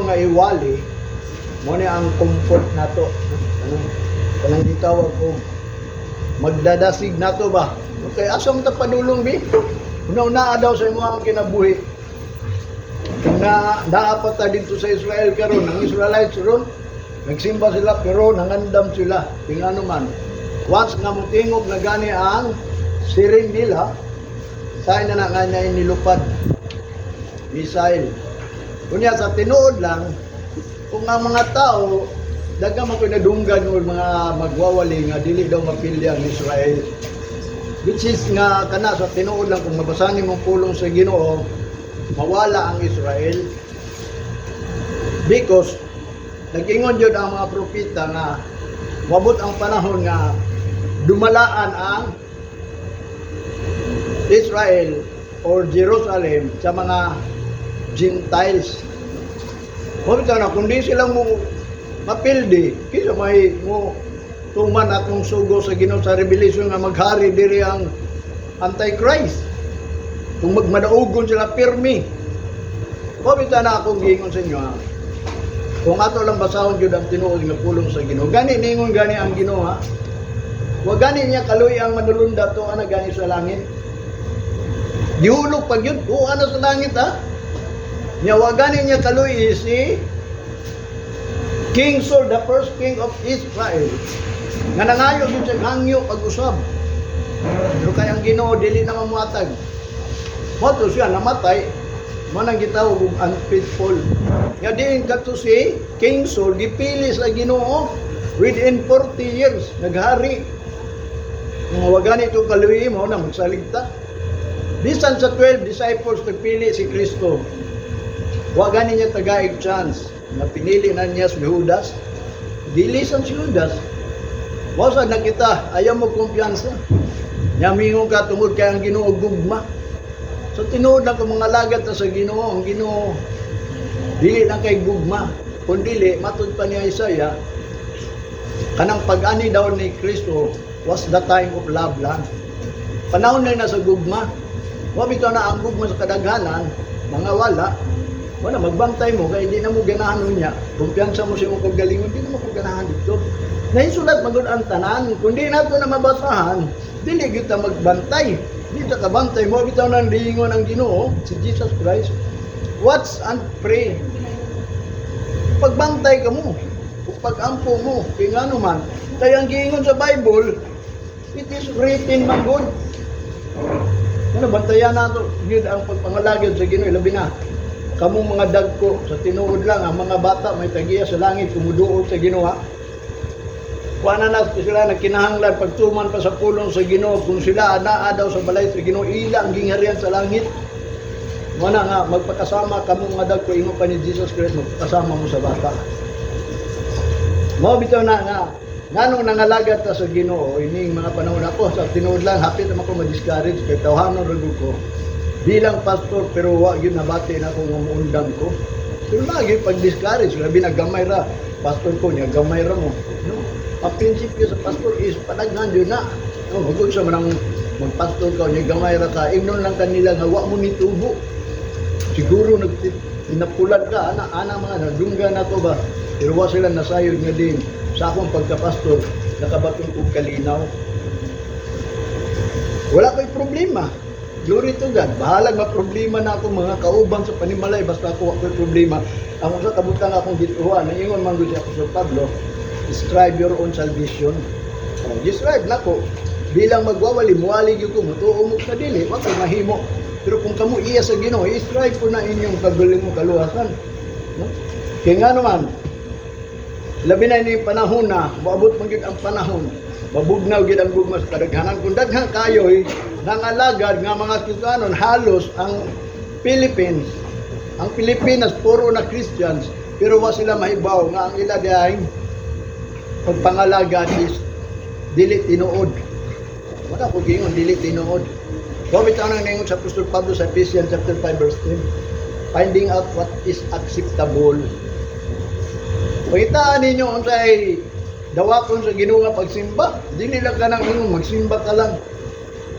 nga iwali mo ni ang comfort nato. Kanang gitawag ko magdadasig nato ba? Okay, asam ta padulong bi? Una-una daw sa imo ang kinabuhi. Kung naapat ta dito sa Israel karon, ang Israelites ron nagsimba sila pero nangandam sila. Tingano man. Once nga mutingog na gani ang siring nila, saan na nga niya nilupad. Misail. Kunya sa tinuod lang, kung ang mga tao, daga man ko nadunggan ng mga magwawali nga dili daw mapilya ang Israel. Which is nga kana sa tinuod lang kung mabasahin mong pulong sa Ginoo, mawala ang Israel. Because nag-ingon jud ang mga propeta nga wabot ang panahon nga dumalaan ang Israel or Jerusalem sa mga Gentiles. Mabita na, kundi silang mo mapildi, kisa may mo tuman atong sugo sa Ginoo sa Revelation nga maghari diri ang Antichrist. Kung magmadaugon sila pirmi. Mabita na akong giingon sa inyo ha. Kung ato lang basahon jud ang tinuod nga pulong sa Ginoo. Gani ningon gani ang Ginoo ha. Wa gani niya kaluy ang manulunda to ana gani sa langit. Dihulog pag yun, ana sa langit ha. Nyawagan niya kaluy si King Saul, the first king of Israel. Nga nangayo yun sa hangyo pag-usab. Pero kayang Ginoo dili na mamuhatag. Moto siya namatay, manang gitawag og unfaithful. Nga diin kadto si King Saul gipili sa Ginoo within 40 years naghari. Nyawagan ito kaluy mo na magsaligta. Bisan sa 12 disciples nagpili si Kristo. Wa gani niya tagaig chance na pinili na niya si Judas. Dilisan si Judas. Wa sa nakita, ayaw mo kumpiyansa. Nyamingon ka tungod kay ang Ginoo gugma. So tinuod na ko mga lagat na sa Ginoo, ang Ginoo dili na kay gugma. Kung dili matud pa niya Isaiah, kanang pag-ani daw ni Kristo was the time of love lang. Panahon na sa gugma. Wa bitaw na ang gugma sa kadaghanan, mga wala. Wala, magbantay mo, kaya hindi na mo ganahan niya. Kumpiyansa mo siya mo kagalingon, hindi na mo ganahan dito. Naisulat magod ang tanan, kundi nato na mabasahan, dili kita magbantay. Hindi ka kabantay mo, bitaw na liingon ang Ginoo, si Jesus Christ. Watch and pray. Pagbantay ka mo, pag-ampo mo, kaya nga man. Kaya ang giingon sa Bible, it is written man good. Ano, bantayan nato, yun ang pagpangalagad sa Ginoo, labi na. Kamong mga dagko sa tinuod lang ang mga bata may tagiya sa langit kumuduol sa Ginoo. Kuana na sila nagkinahanglan pagtuman pa sa pulong sa Ginoo kung sila anaa daw sa balay sa Ginoo ila ang gingharian sa langit. Mana nga magpakasama kamong mga dagko ingon pa ni Jesus Christ magpakasama mo sa bata. Mao bitaw na nga nganong nangalagat ta sa Ginoo ining mga panahon ako sa tinuod lang hapit na ako ma-discourage kay tawhanon ra ko. Bilang pastor pero wa gyud nabati na ako nga muundang ko. Pero lagi pag discourage labi na gamay ra pastor ko niya gamay ra mo. No? Ang prinsipyo sa pastor is padaghan jud na. No, magud sa manang magpastor ka niya gamay ra ka ingnon lang kanila nga wa mo nitubo. Siguro nagpinapulan ka ana mga nadungga na to ba. Pero wa sila nasayod nga din sa akong pagkapastor nakabaton og kalinaw. Wala ko'y problema. Glory to God. Bahalag ma-problema na ako mga kauban sa panimalay basta ako ako'y problema. Ang sa kabutang akong gituhan, naingon man doon si Apostol Pablo, strive your own salvation. Strive na ko. Bilang magwawali, muwalig yung kumutuo mo sa dili, wag kay mahimo. Pero kung kamu iya sa Ginoo, strive po na inyong kagaling mo kaluhasan. No? Kaya nga naman, labi na yung panahon na, maabot man ang panahon, mabugnaw gid ang gugma sa kadaghanan kung daghan kayo nangalagad nga mga Kristiyanon halos ang Pilipinas puro na Christians pero wa sila mahibaw nga ang ila diay pagpangalagad is dili tinuod. Wala ko gingon dili tinuod. Kami taon nang ningon sa Apostol Pablo sa Ephesians chapter 5 verse 10. Finding out what is acceptable. Pagitaan ninyo unsay dawakon sa Ginoo nga pagsimba, dili lang ka nang ingon magsimba ka lang.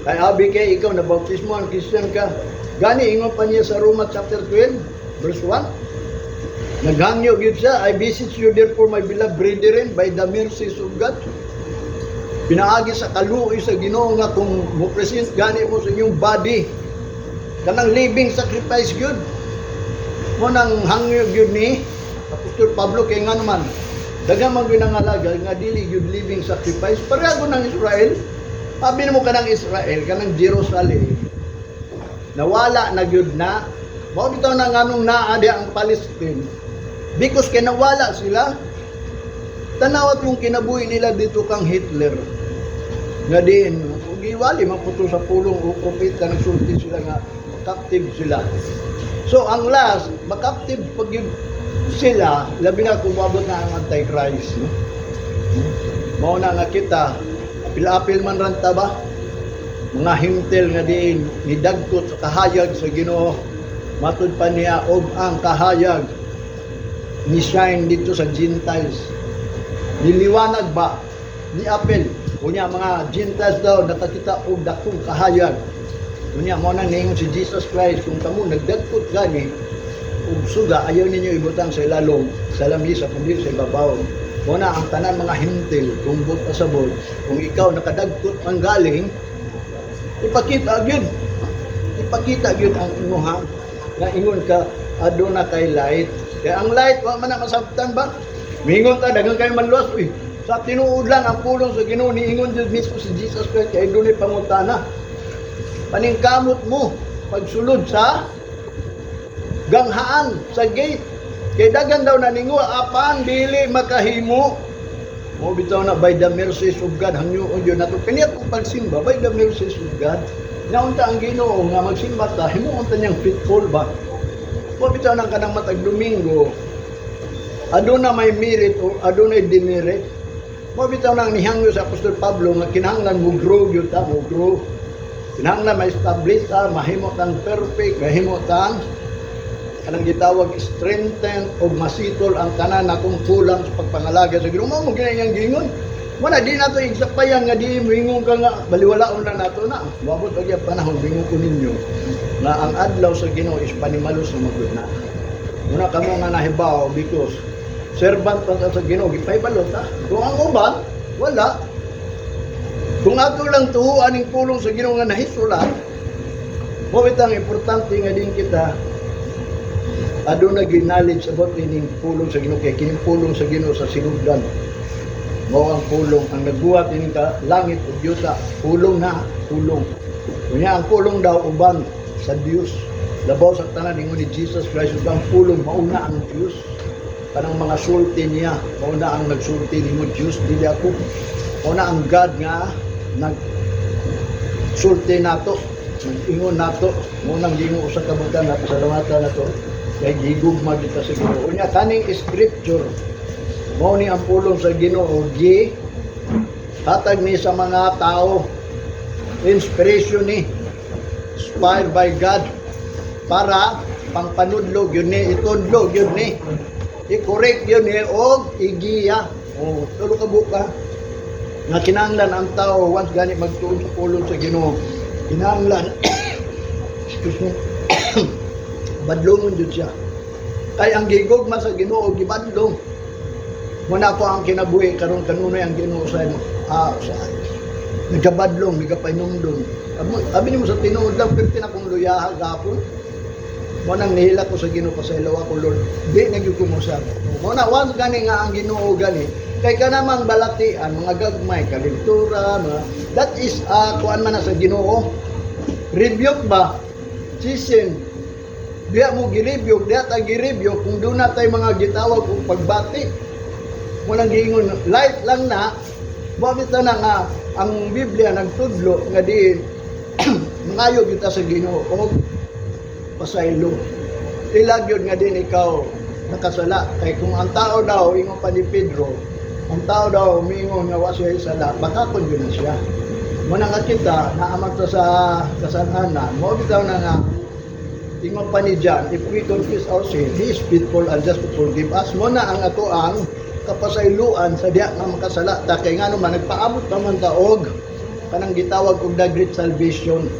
Kay abi kay ikaw nabautismo ang Christian ka. Gani ingon pa niya sa Roma chapter 12 verse 1. Naghangyo gyud siya, I beseech you therefore my beloved brethren by the mercies of God. Pinaagi sa kaluoy sa Ginoo nga kung mo present gani mo sa inyong body kanang living sacrifice gyud. Mo nang hangyo gyud ni Apostol Pablo kay nga naman daghang man gyud nangalaga nga dili gyud living sacrifice pareho ng Israel. Sabi mo kanang Israel kanang Jerusalem nawala na gyud na. Mao bitaw na nganong naa di ang Palestine because kay nawala sila. Tanawat yung kinabuhi nila dito kang Hitler nga din kung giwali maputo sa pulong o propeta nagsulti sila nga captive sila. So ang last makaptive pag sila labi na kung mabot na ang Antichrist, no? Mao na nga kita apil-apil man ranta ba mga himtel nga din nidagkot sa kahayag sa Ginoo matud pa niya og ang kahayag ni shine dito sa Gentiles. Niliwanag ba ni apel kunya mga Gentiles daw nakakita og dakong kahayag. Kunya mo nang ningon si Jesus Christ kung kamo nagdagkot gani og suga ayaw ninyo ibutang sa ilalom sa lamisa kundi sa ibabaw. Mo na ang tanan mga hintil kung but pasabot kung ikaw nakadagkot man galing ipakita gyud ang imuha nga ingon ka aduna kay light. Kaya ang light wa man na masabtan ba? Mingon ta daghang kay manluwas uy. Sa tinuod lang ang pulong sa Ginoo niingon jud mismo si Jesus Christ kay dunay pangutana. Paningkamot mo pagsulod sa ganghaan sa gate. Kay dagan daw naningo apan dili makahimo. Mo bitaw na by the mercies of God hangyoon yun nato kaniya kung pagsimba by the mercies of God. Naunta ang Ginoo nga magsimba ta himuon ta niyang faithful ba. Mo bitaw nang kanang matag Domingo aduna may merit o adunay demerit. Mo bitaw nang nihangyo sa Apostol Pablo nga kinahanglan mo grow gyud ta mo grow. Kinahanglan ma-establish ta mahimo tang perfect mahimo tang kanang gitawag strengthen o masitol ang tanan natong kulang sa pagpangalaga sa Ginoo. Mo ginayang gingon. Mo na di nato igsapayan nga di mingon ka nga baliwalaon na nato na. Moabot og gyud panahon mingon ko ninyo nga ang adlaw sa Ginoo is panimalos na magud na. Muna kamo nga nahibaw because servant pa sa Ginoo gipaybalot ta. Kung ang uban wala. Kung ato lang tuhuan ning pulong sa Ginoo nga nahisulat, mo bitang importante nga din kita aduna knowledge about ining pulong sa Ginoo kay kining pulong sa Ginoo sa sinugdan. Mao ang pulong ang nagbuhat ining ka langit ug yuta, pulong na pulong. Kunya ang pulong daw uban sa Dios. Labaw sa tanan ingon ni Jesus Christ ug ang pulong mauna ang Dios. Kanang mga sulti niya, mauna ang nagsulti nimo Dios dili ako. Mauna ang God nga nagsulti nato, nag-ingon nato, mauna ang gingon usa ka buta na pasalamatan nato. Kay gigugma kita sa Ginoo. Unya kaning scripture mao ni ang pulong sa Ginoo gi hatag ni sa mga tao inspiration ni inspired by God para pangpanudlog yun ni itudlog yun ni i-correct yun ni og igiya o tulo ka buka nga kinahanglan ang tao once gani magtuon sa pulong sa Ginoo kinahanglan excuse me badlongon jud siya kay ang gigugma sa Ginoo gibadlong mo na ko ang kinabuhi karon kanunay ang Ginoo sa sa nagkabadlong nagkapainumdum abi nimo sa tinuod lang perti na kong luyaha gapon mo nang nihila ko sa Ginoo pasaylo ako Lord di nagyud ko mo sa mo na once gani nga ang Ginoo gani kay kanamang balatian mga gagmay kaligtura mga that is kuan man na sa Ginoo rebuke ba sisin diya mo girebuke diya ta girebuke kung doon na tayo mga gitawag o pagbati mo nang giingon light lang na bakit na nga ang Biblia nagtudlo nga di mangayo kita sa Ginoo o pasaylo ilag yun nga din ikaw nakasala kay kung ang tao daw ingon pa ni Pedro ang tao daw umingon nga wa siya sala baka kun yun na siya mo nang kita naamat sa kasalanan mo bitaw na nga ingon pa ni John if we confess our sin he is faithful and just to forgive us mo na ang ato ang kapasayloan sa diya nga makasala ta kay ngano man nagpaabot naman ta og kanang gitawag og the great salvation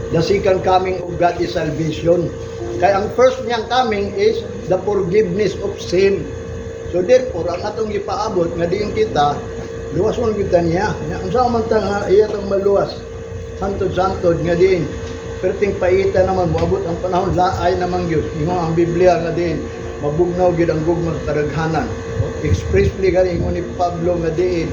the second coming of God is salvation kay ang first niyang coming is the forgiveness of sin. So therefore, ang atong ipaabot nga diin kita, luwason kita niya. Ang sa man nga iya tong maluwas. Santod-santod nga diin. Perting paita naman moabot ang panahon laay naman gyud. Ingon ang Biblia nga diin, mabugnaw gyud ang gugma sa kadaghanan. Expressly gani ingon ni Pablo nga diin,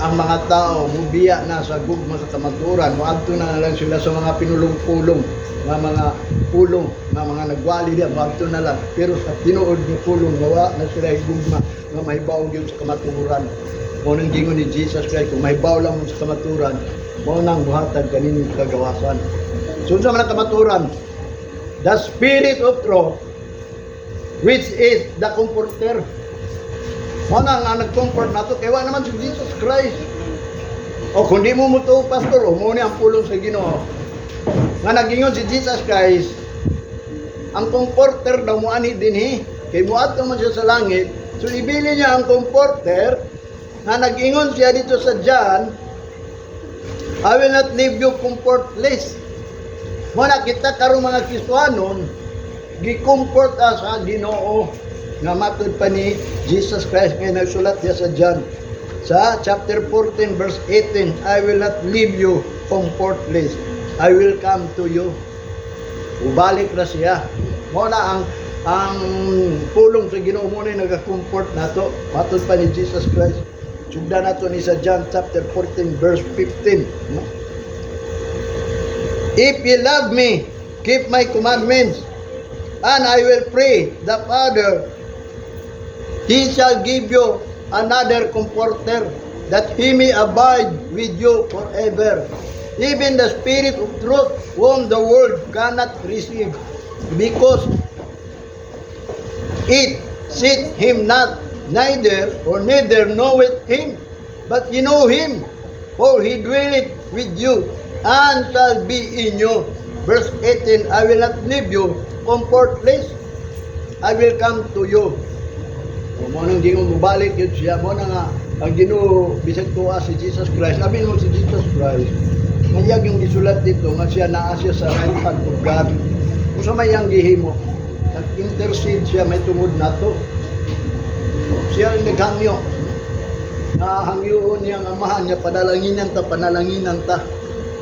ang mga tao mubiya na sa gugma sa kamaturan, moadto na lang sila sa mga pinulong-pulong, mga pulong, mga nagwali diya, moadto na lang. Pero sa tinuod ni pulong, gawa na sila gugma nga mahibaw gyud sa kamaturan. Mo nang gingon ni Jesus Christ, kung mahibaw lang mo sa kamaturan, mo nang buhatag kanin kagawasan. So sa mga kamaturan, the Spirit of truth, which is the Comforter. Mo na nga nag-comfort nato kay wa naman si Jesus Christ. O kung di mo muto pastor, mo ni ang pulong sa Ginoo. Nga nagingon si Jesus Christ, ang comforter daw mo ani dinhi, kay muadto man siya sa langit. So ibili niya ang comforter nga nagingon siya dito sa John, I will not leave you comfortless. Mo na kita karong mga Kristiyanon, gi-comfort sa Ginoo nga matud pa ni Jesus Christ nga nagsulat niya sa John sa chapter 14 verse 18, I will not leave you comfortless, I will come to you. Ubalik na siya. Mo na ang pulong sa Ginoo mo na naga-comfort nato matud pa ni Jesus Christ. Sugdan nato ni sa John chapter 14 verse 15. If you love me, keep my commandments, and I will pray the Father, He shall give you another comforter, that He may abide with you forever. Even the Spirit of truth, whom the world cannot receive, because it seeth Him not, neither knoweth Him. But ye know Him, for He dwelleth with you, and shall be in you. Verse 18, I will not leave you comfortless, I will come to you. O mo nang gingon mubalik yun siya, mo na nga ang Ginoo bisag tuwa si Jesus Christ. Sabi mo si Jesus Christ, mayag yung gisulat dito nga siya naa siya sa right hand of God. Kung sa may ang gihimo, nag-intercede siya, may tungod nato. Siya ang naghangyo. Nahangyoon niya ang amahan niya, panalanginan ta.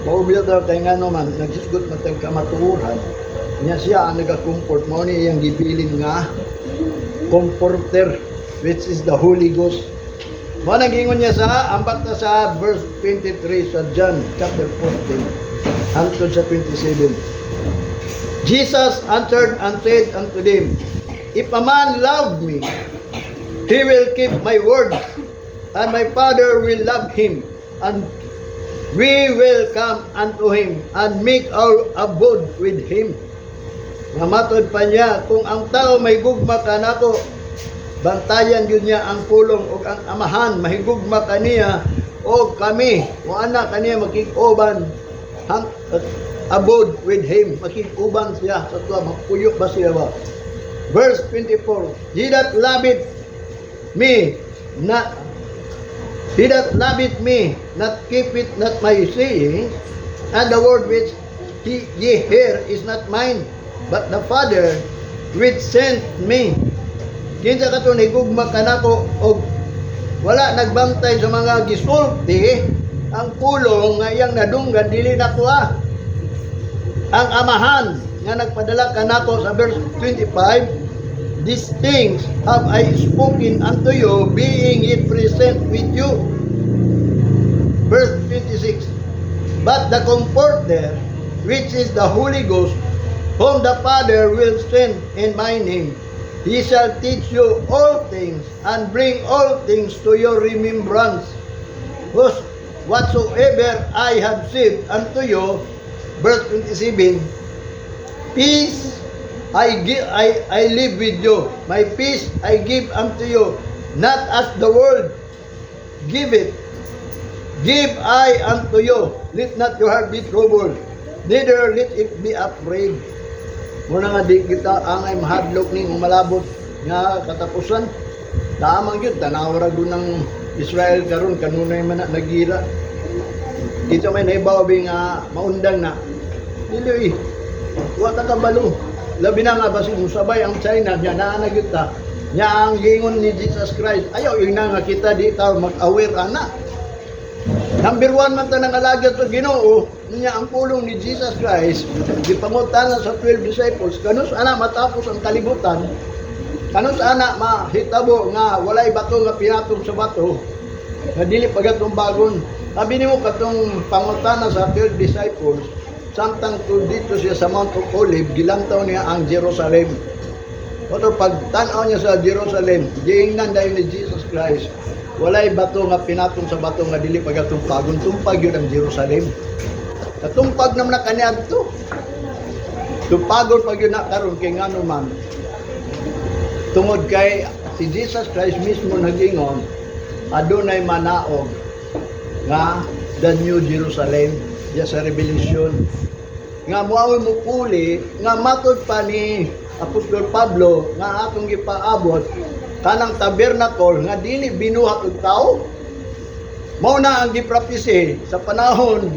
Maubila daw kay nga naman, nagsusgot matag kamatuuran. Niya siya ang nag-comfort mo, niya yung gibilin nga comforter, which is the Holy Ghost. Mo nagingon niya sa ambak na sa verse 23 sa John chapter 14 hangtod sa 27. Jesus answered and said unto them, if a man love me, he will keep my words, and my Father will love him, and we will come unto him and make our abode with him. Mamatod pa niya, kung ang tao may gugma ka nako, bantayan yun niya ang pulong o ang amahan, mahigugma kaniya o kami, o anak kaniya makikuban, abode with him, makikuban siya sa tuwa, magpuyo ba siya ba? Verse 24, He that loveth me, not keepeth not my saying, and the word which ye hear is not mine, but the Father which sent me. Kinsa kato higugma kanako og wala nagbantay sa mga gisulti, ang pulong nga iyang nadunggan dili nako ang amahan nga nagpadala kanako sa verse 25, these things have I spoken unto you, being yet present with you. Verse 26, but the Comforter, which is the Holy Ghost, whom the Father will send in my name, He shall teach you all things, and bring all things to your remembrance, whatsoever I have said unto you. Verse 27, peace I live with you, my peace I give unto you, not as the world giveth, give I unto you. Let not your heart be troubled, neither let it be afraid. Muna nga di kita angay mahadlok ning malabot nga katapusan. Tamang yun, tanawara doon ng Israel karon kanunay man na nagira. Dito may naibawi nga maundang na. Dili, wata ka balo. labi na nga basin musabay ang China niya naanagit ta niya ang gingon ni Jesus Christ ayaw yung nga kita di ta mag-aware ana. Number 1 man ta nang alagad sa Ginoo niya ang pulong ni Jesus Christ gipangutan sa 12 disciples kanus ana matapos ang kalibutan kanus ana mahitabo nga walay bato nga pinatong sa bato nga dili pagatong bagon. Sabi nimo katong pangutana sa 12 disciples samtang to dito siya sa Mount of Olive gilantaw niya ang Jerusalem. Oto pagtan-aw niya sa Jerusalem giingnan dahil ni Jesus Christ walay bato nga pinatong sa bato nga dili pagatong bagon tumpag yun ang Jerusalem. Katumpag naman na kaniadto tumpagon pag yun na karon kay ngano man tungod kay si Jesus Christ mismo nag-ingon adunay manaog nga the New Jerusalem ya sa Revelation nga muawi mo puli nga matod pa ni Apostol Pablo nga atong gipaabot kanang tabernacle nga dili binuhat og tao mao na ang giprapisi sa panahon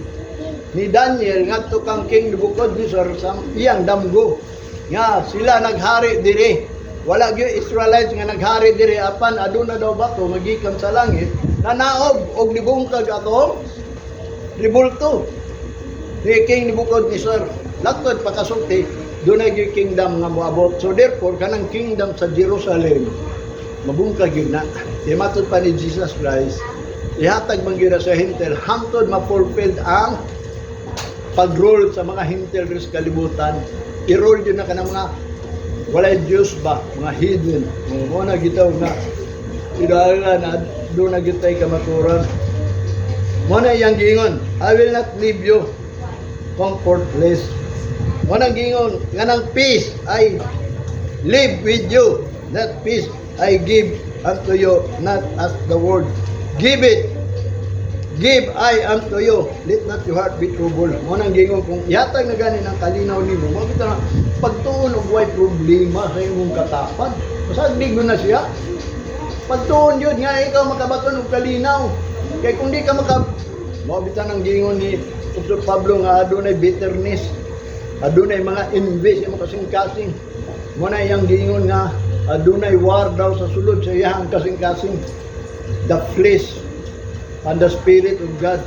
ni Daniel ngadto kang King Nebuchadnezzar sa iyang damgo nga sila naghari diri. Wala gyud Israelites nga naghari diri apan aduna daw bato magikan sa langit nanaog og nibungkag ato ribulto ni King Nebuchadnezzar laktod pakasulti dunay gyud kingdom nga moabot. So therefore kanang kingdom sa Jerusalem mabungkag gyud na. Di matud pa ni Jesus Christ ihatag man gyud sa hintel hangtod ma-fulfilled ang pag-rule sa mga hintel sa kalibutan. I-rule yun na kanang mga walay Diyos ba, mga hidden, mga muna gitaw na idahalan na doon na gitay kamaturan. Muna iyang gingon, I will not leave you comfortless. Muna gingon, nga ng peace I live with you, that peace I give unto you, not as the world. Give it. Give I unto you, let not your heart be troubled. Muna gingon kung ihatag na gani ng kalinaw nimo, mo kita na pagtuon og way problema sa imong katapad. Pasagdig mo na siya. Pagtuon yun nga ikaw makabaton og kalinaw. Kay kung di ka mo bitan ang gingon ni Apostol Pablo nga adunay bitterness, adunay mga envy sa mga kasing-kasing. Muna iyang gingon nga adunay war daw sa sulod sa iyang kasing-kasing. The flesh and the Spirit of God.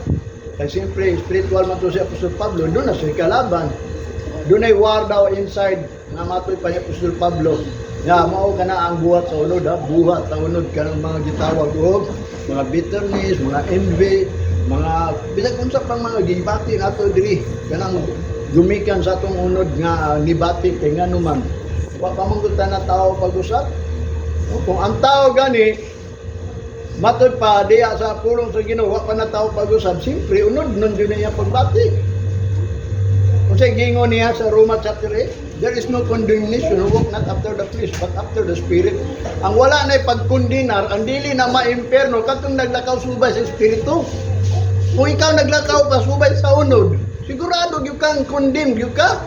Kasi siyempre, spiritual man to si Apostol Pablo, doon na siya kalaban. Doon ay war daw inside, na matoy pa ni Apostol Pablo. Nga, mao ka na ang buhat sa unod, ha? Buhat sa unod ka ng mga gitawag o mga bitterness, mga envy, mga, bisag kung sa pang mga gibati na ito diri, kanang gumikan sa itong unod nga nibati, kay nga naman. Pamanggutan na tao pag-usap. Kung ang tao gani, matod pa diya sa pulong sa Ginoo pa na tao pag-usab siyempre unod nun din niya pagbati. Kung sa gingon niya sa Roma chapter 8, there is no condemnation, walk not after the flesh but after the Spirit. Ang wala na pagkundinar, ang dili na ma-imperno katong naglakaw subay sa espiritu. Kung ikaw naglakaw pa subay sa unod, sigurado gyud kang condemn gyud ka.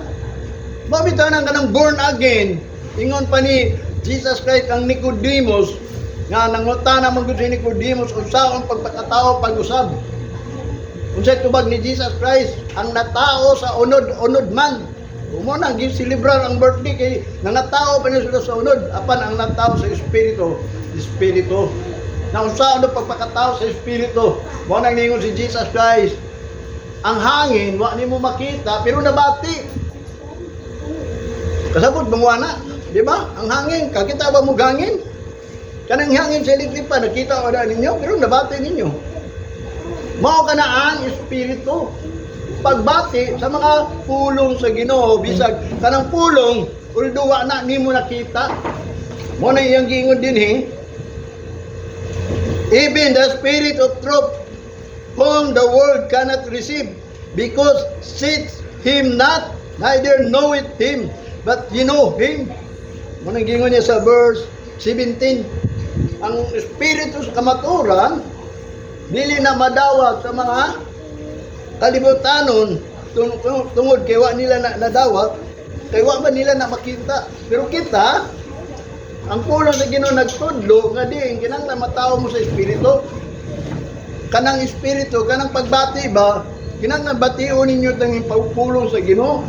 Mabitaw nang kanang born again. Ingon pa ni Jesus Christ ang Nicodemus nga nangutana man gud si Nicodemus usa ang pagpakatao pag-usab. Unsay tubag ni Jesus Christ ang natao sa unod man. Umo nang gi-celebrar ang birthday kay nangatao pa niya sila sa unod apan ang natao sa espiritu. Na usa ang pagpakatao sa espiritu. Mo nang ningon si Jesus Christ. Ang hangin wa nimo makita pero nabati. Kasabot bangwana, di ba? Ang hangin, kakita ba mo hangin? Kanang hangin sa liglipa, nakita ko na ninyo, pero nabati ninyo. Mao ka na ang espiritu. Pagbati sa mga pulong sa Ginoo, bisag kanang pulong, uldo wa na nimo nakita. Mo na iyang giingon din even the Spirit of truth, whom the world cannot receive, because seeth him not, neither knoweth him, but you know him. Mo na giingon niya sa verse 17. Ang espiritu sa kamaturan dili na madawat sa mga kalibutanon tungod kay wa nila nadawat kay wa man nila na makita pero kita ang pulong sa Ginoo nagtudlo nga diin kinahanglan matawo mo sa espiritu kanang pagbati ba kinahanglan bation ninyo tanging pagpulong sa Ginoo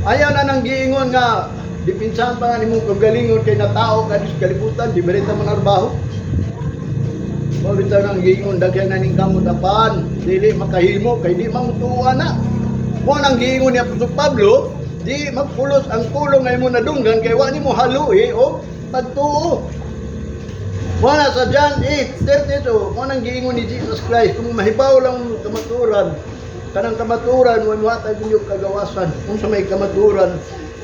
Ayaw na nang giingon nga dipinsahan pa nga nimong kagalingon kay natao ka sa kalibutan, di berita manarbaho. Mabita nang giingon daghan na ning kamot apan, dili makahimo kay di mamutuwa na. Mo nang giingon ni Apostol Pablo, di magpulos ang pulong ngay mo nadunggan kay wa nimo haluhi o pagtuo. Mo na sa John 8:32, mo nang giingon ni Jesus Christ, kung mahibaw lang mo kamaturan, kanang kamaturan mo matag inyong kagawasan. Kung sa may kamaturan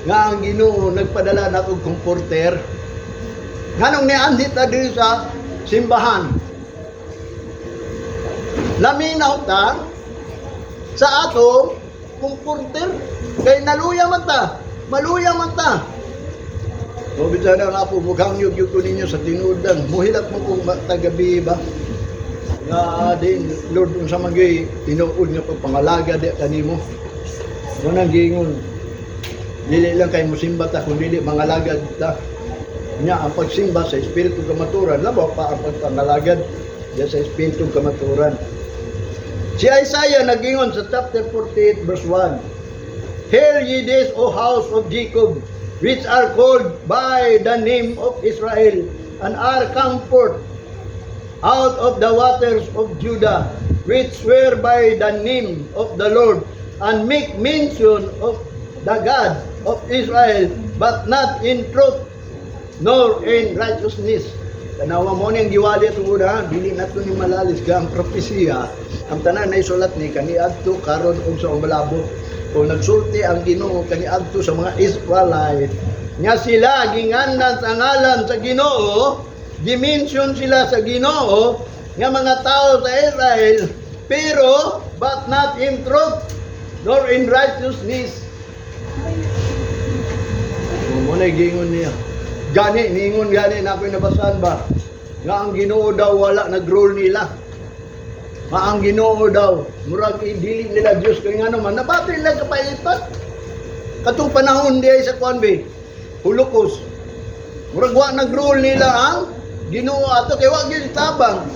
nga ang Ginoo nagpadala nato comforter. Nganong niandit ta diri sa simbahan. Laminaw ta sa ato comforter kay naluya man ta, maluya man ta. O bitana nga po mukhang yug ko ninyo sa tinudan. Muhilat mo kung tagabi ba? Nga din Lord unsa man gyud tinuod nga pagpangalaga di kanimo. Mo nang giingon dili lang kay musimba ta kun dili mangalagad ta. Nya ang pagsimba sa espiritu kamaturan labaw pa ang pagpangalagad diya sa espiritu kamaturan. Si Isaiah nagingon sa chapter 48 verse 1. Hear ye this, O house of Jacob, which are called by the name of Israel, and are comfort out of the waters of Judah, which swear by the name of the Lord, and make mention of the God of Israel, but not in truth, nor in righteousness. Tanawa mo niyang giwali itong una, dili na ito ni malalis ka ang propesya, ang tanan na isulat ni kaniadto karon og sa umalabo. Kung nagsulti ang Ginoo kaniadto sa mga Israelite, nga sila gingandan sa ngalan sa Ginoo, dimension sila sa Ginoo, nga mga tao sa Israel, pero but not in truth, nor in righteousness. Muna gingon niya. Gani, ningon gani na ako'y nabasahan ba? Nga ang Ginoo daw wala nag-rule nila. Nga ang Ginoo daw, murag dili nila Diyos kay nga naman, nabati nila kapaitan. Katong panahon di ay sa Kwanbe, Holocaust. Murag wa nag-rule nila ang Ginoo ato, kay wag yun tabang.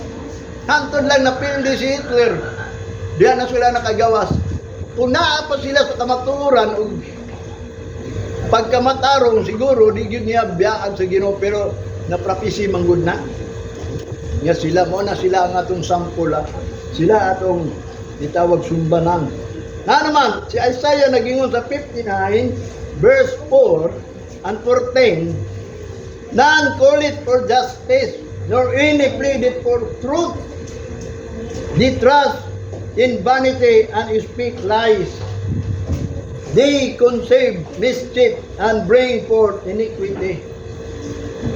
Hantod lang na pildi si Hitler. Diyan na sila nakagawas. Kung naa pa sila sa kamaturan, pagkamatarong siguro di gyud niya biyaan sa Ginoo pero naprapisi manggod na. Nga sila mo na sila ang atong sampula. Sila atong itawag sumbanang. Na naman si Isaiah nagingon sa 59 verse 4 and 14, none call it for justice, nor any pleaded for truth. They trust in vanity and speak lies. They conceive mischief and bring forth iniquity.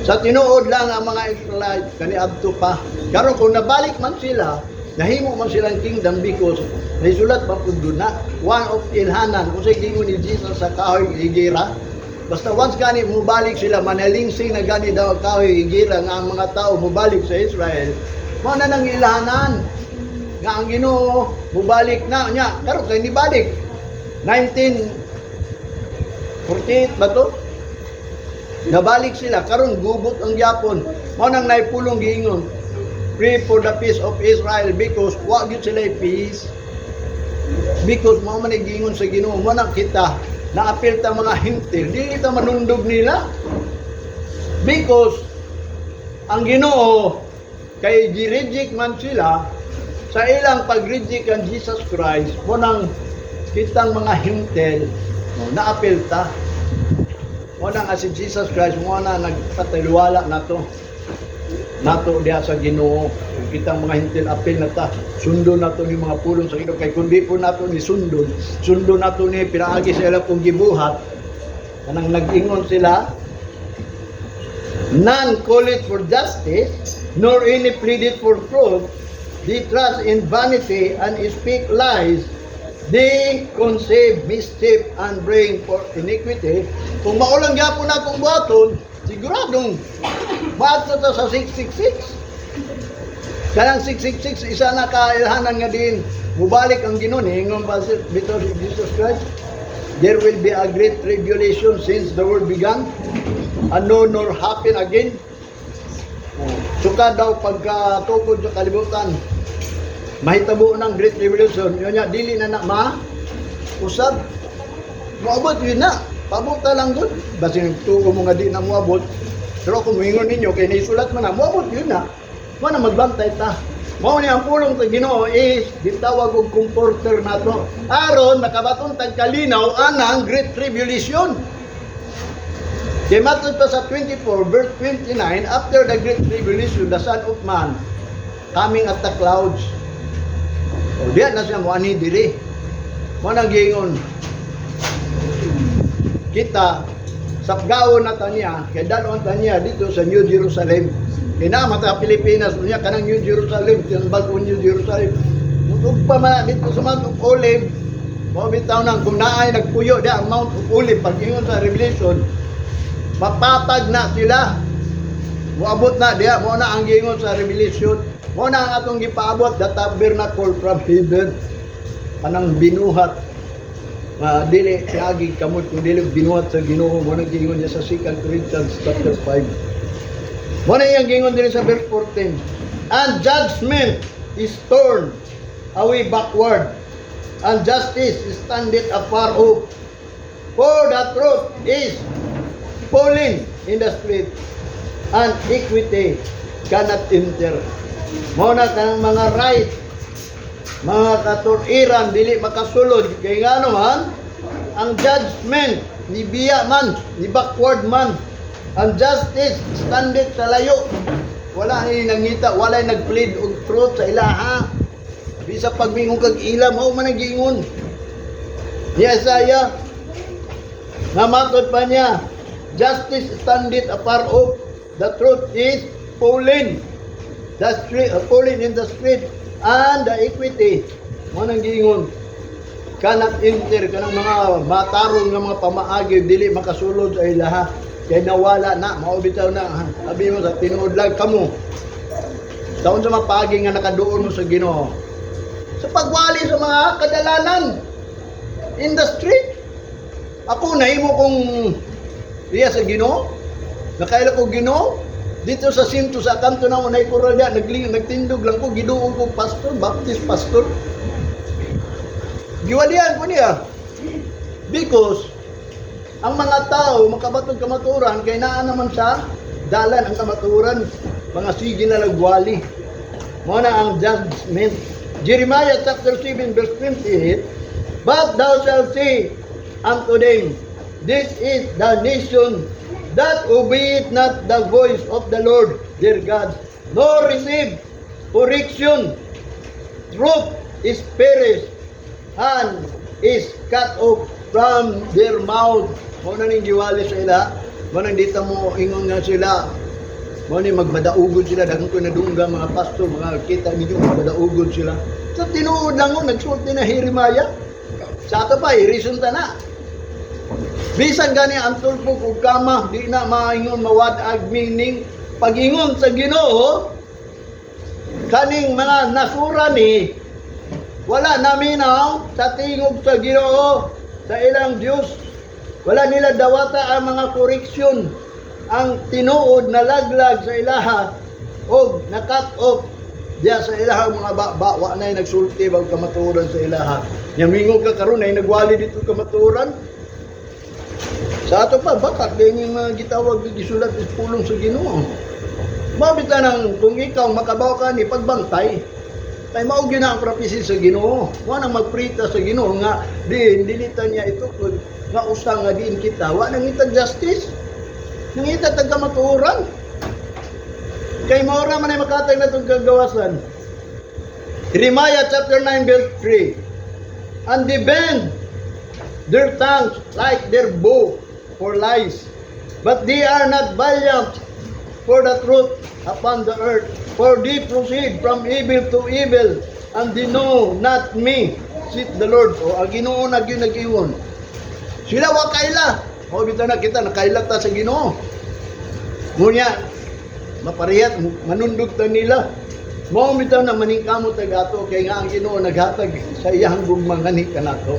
Sa tinuod lang ang mga Israelite kaniadto pa. Karon kung nabalik man sila, nahimo man silang kingdom because naisulat pa pud na one of Elhanan kung sa gingon ni Jesus sa kahoy higera. Basta once gani mubalik sila, manalingsing na gani daw kahoy higera nga ang mga tao mubalik sa Israel. Mao na nang Elhanan nga ang Ginoo mubalik na nya karon kay nibalik 1948 ba to? Nabalik sila, karon gubot ang Japon. Mao nang naipulong giingon, pray for the peace of Israel because wa gyud sila peace. Because mao man giingon sa Ginoo, mo nang kita naapil ta mga hintil, dili ta manundog nila. Because ang Ginoo kay gi-reject man sila sa ilang pag-reject kan Jesus Christ, mo nang kitang mga hintil naapil ta. Mo nang si Jesus Christ mo na nagpataliwala nato diha sa Ginoo. Kitang mga hintil apil na ta, sundo nato ni mga pulong sa Ginoo kay kundi po nato ni sundo nato ni pinaagi sa ilang pong gibuhat. Kanang nag-ingon sila, none call it for justice, nor any pleaded for truth. They trust in vanity and speak lies. They conceive mischief and bring forth iniquity. Kung maulang gyapon natong buhaton, siguradong bato ta sa 666. Kanang 666 isa na kailhanan nga din mubalik ang Ginoo ningon pa bitaw si Jesus Christ. There will be a great tribulation since the world began, and no nor happen again. Suka daw pagkatukod sa kalibutan, mahitabo ng Great Revolution, yun nga, dili na na ma-usab. Moabot yun na. Pabuta lang doon. Basi nagtuo mo nga di na moabot. Pero kung mingon ninyo, kaya naisulat mo na, moabot yun na. Mo na magbantay ta. Mao ni ang pulong sa Ginoo is gitawag og comforter nato. Aron makabaton tag kalinaw anang great tribulation. Kay matod pa sa 24 verse 29, after the great tribulation, the Son of Man coming at the clouds. O diyan na siya mo ani diri. Mo nang giingon. Kita sapgawon na taniya, kay dalon taniya dito sa New Jerusalem. Kinamata Pilipinas niya kanang New Jerusalem, tinbag New Jerusalem. Ug pa man dito sa Mount of Olive, mo bitaw nang kung naay nagpuyo di ang Mount of Olive pag-ingon sa Revelation, mapatag na sila. Moabot na diha, mo na ang giingon sa Revelation. Mo na ang atong gipaabot, the tabernacle from heaven. Kanang binuhat. Dili siagi kamot kung dili binuhat sa Ginoo. Mo na giingon niya sa 2 Corinthians chapter 5. Muna yung gingon din sa verse 14. And judgment is turned away backward, and justice is standeth afar off. For the truth is falling in the street, and equity cannot enter. Muna kanang mga right, mga katuriran, dili makasulod. Kaya nga naman, ang judgment, ni biya man, ni backward man, ang justice standeth sa layo. Wala ni nangita, wala nagplead og truth sa ilaha. Bisa pagmingon kag ila mao man nagingon. Ni Isaiah namatod pa niya, justice standeth afar off, the truth is falling. The street falling in the street, and the equity mao nang giingon cannot enter. Kanang mga matarong nga mga pamaagi dili makasulod sa ilaha. Kaya nawala na, maubitaw na. Sabi mo sa tinuod lang kamo. Taon sa mapagi nga nakaduon mo sa Ginoo. Sa pagwali sa mga kadalanan in the street. Ako nahimo kong iya sa Ginoo. Nakaila ko Ginoo. Dito sa Sinto sa kanto na mo naikuradya, nagtindog lang ko, giduong ko pastor, Baptist pastor. Giwalian ko niya. Because ang mga tao makabatog kamaturan kay naa naman sa dalan ang kamaturan, mga sige na nagwali. Mo na ang judgment. Jeremiah chapter 7 verse 28, but thou shalt say unto them, this is the nation that obeyeth not the voice of the Lord their God, nor receive correction. Truth is perished, and is cut off from their mouth. Mo na ning giwali sa ila, mo nang dita mo ingon nga sila. Mo ni magbadaugod sila, daghang ko nadungga mga pastor, mga kita ninyo magbadaugod sila. Sa tinuod lang mo nagsulti na Jeremiah. Sa ato pa reason ta na. Bisan gani ang tulpog ug kama, di na maingon mawad-ag meaning pag-ingon sa Ginoo. Kaning mga nasura ni wala naminaw sa tingog sa Ginoo sa ilang Dios. Wala nila dawata ang mga koreksyon. Ang tinuod na laglag sa ilaha o na-cut off diya sa ilaha mga wa na nagsulti bag kamaturan sa ilaha. Nyamingog ka karon ay nagwali dito kamaturan. Sa ato pa bakit ganyan mga gitawag gisulat is pulong sa Ginoo. Mabita nang kung ikaw makabaw ka ni pagbantay. Kay mao gyud na ang prophecy sa Ginoo. Wa nang magprita sa Ginoo nga dilitan niya ito nga usang nga diin kita, wa nang ita justice. Nang ita tagamaturan. Kay maura man ay makatag na itong kagawasan. Jeremiah chapter 9 verse 3. And they bend their tongues like their bow for lies, but they are not valiant for the truth upon the earth. For they proceed from evil to evil, and they know not me, saith the Lord. O ang Ginoo na gyud nag-ingon. Sila wa kaila. O bitaw na kita nakaila ta sa Ginoo. Ngunya maparehas manundog ta nila. Mao bitaw na maningkamot tag ato kay nga ang Ginoo naghatag sa iyang gugmang kani kanato.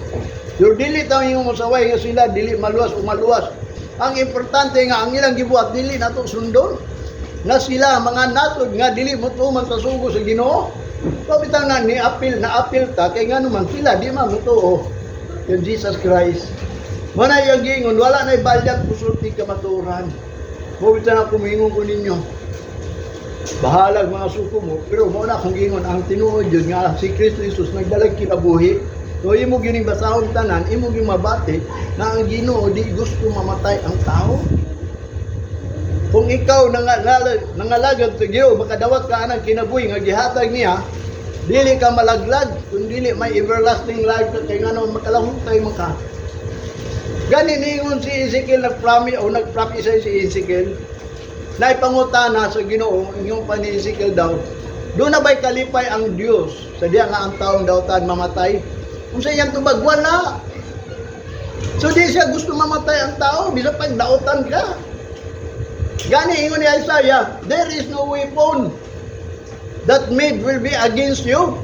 Your dili taw yung musaway nga sila dili maluwas o maluwas. Ang importante nga ang ilang gibuhat dili nato sundon. Na sila mga nasod nga dili mo tuman sa sugo sa Ginoo. So bitaw na ni apil ta kay nga naman sila di man mutuo kay Jesus Christ. Mana yung gingon, wala na ibalyag pusulti kamaturan. Mabita na kumingon ko ninyo. Bahalag mga suko mo, pero mo na akong gingon, ang tinuod yun nga, si Kristo Jesus nagdalag kinabuhi. So, imo gining basahon tanan, imo gining mabati, na ang Ginoo di gusto mamatay ang tao. Kung ikaw nangalagad sa Ginoo, makadawat ka anang kinabuhi, nga gihatag niya, dili ka malaglag, kung dili may everlasting life ka, kaya nga naman makalahutay mo ka. Gani ningon si Ezekiel nagprophesy si Ezekiel, na ipangutana sa Ginoo, inyong pa ni Ezekiel daw, doon na ba'y kalipay ang Diyos? Sa diya nga ang taong daw tan mamatay. Kung sa iyang tubag, wala. So di siya gusto mamatay ang tao, bisa pag dautan ka. Gani ingon ni Isaiah, there is no weapon that made will be against you,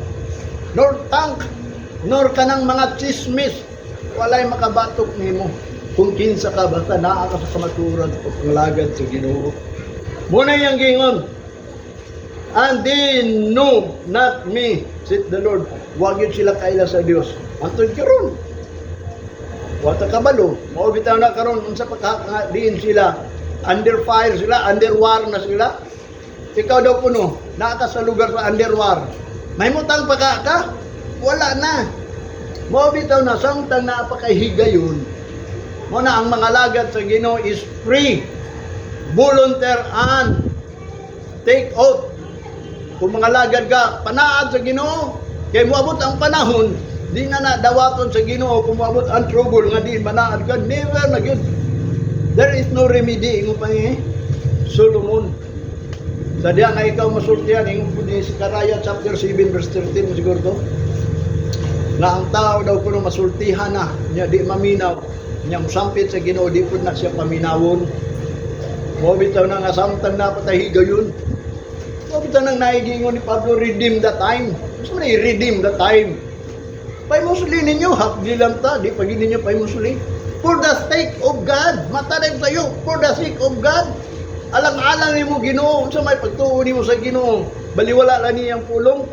nor tank, nor kanang mga chismis, walay makabatok nimo. Kung kinsa ka, basta naa ka sa kamaturan o panglagad sa Ginoo. Muna yung gingon, and they know not me, said the Lord. Huwag yun sila kaila sa Diyos. Antod karon. Wata kabalo. Maubitaw na karon unsa pagkakadiin sila. Under fire sila, under war na sila. Ikaw daw puno, naaka sa lugar sa under war. May mutang pagkaka? Wala na. Maubitaw na, samtang napakahigayon. Muna ang mga lagad sa Ginoo is free, volunteer, and take oath. Kung mga lagad ka, panaad sa Ginoo, kay moabot ang panahon, di na nadawaton sa Ginoo, kung moabot ang trouble nga di manaad ka, never na yun. There is no remedy, ingon pa ni Solomon. Sa diya nga ikaw masultihan, ingon po ni Zechariah chapter 7 verse 13, siguro to, na ang tao daw kuno masultihan na, niya di maminaw, niya musampit sa Ginoo, di po na siya paminawon. Mabitaw na nga samtang napatahiga yun. Mabitaw nang naigingon ni Pablo, redeem the time. Gusto mo na i-redeem the time. Paimusuli ninyo, hapdi lang ta, di pag ninyo paimusuli. For the sake of God, matarang sa'yo, for the sake of God. Alang-alang ni mo Ginoo, sa may pagtuo ni mo sa Ginoo, baliwala lang niyang pulong.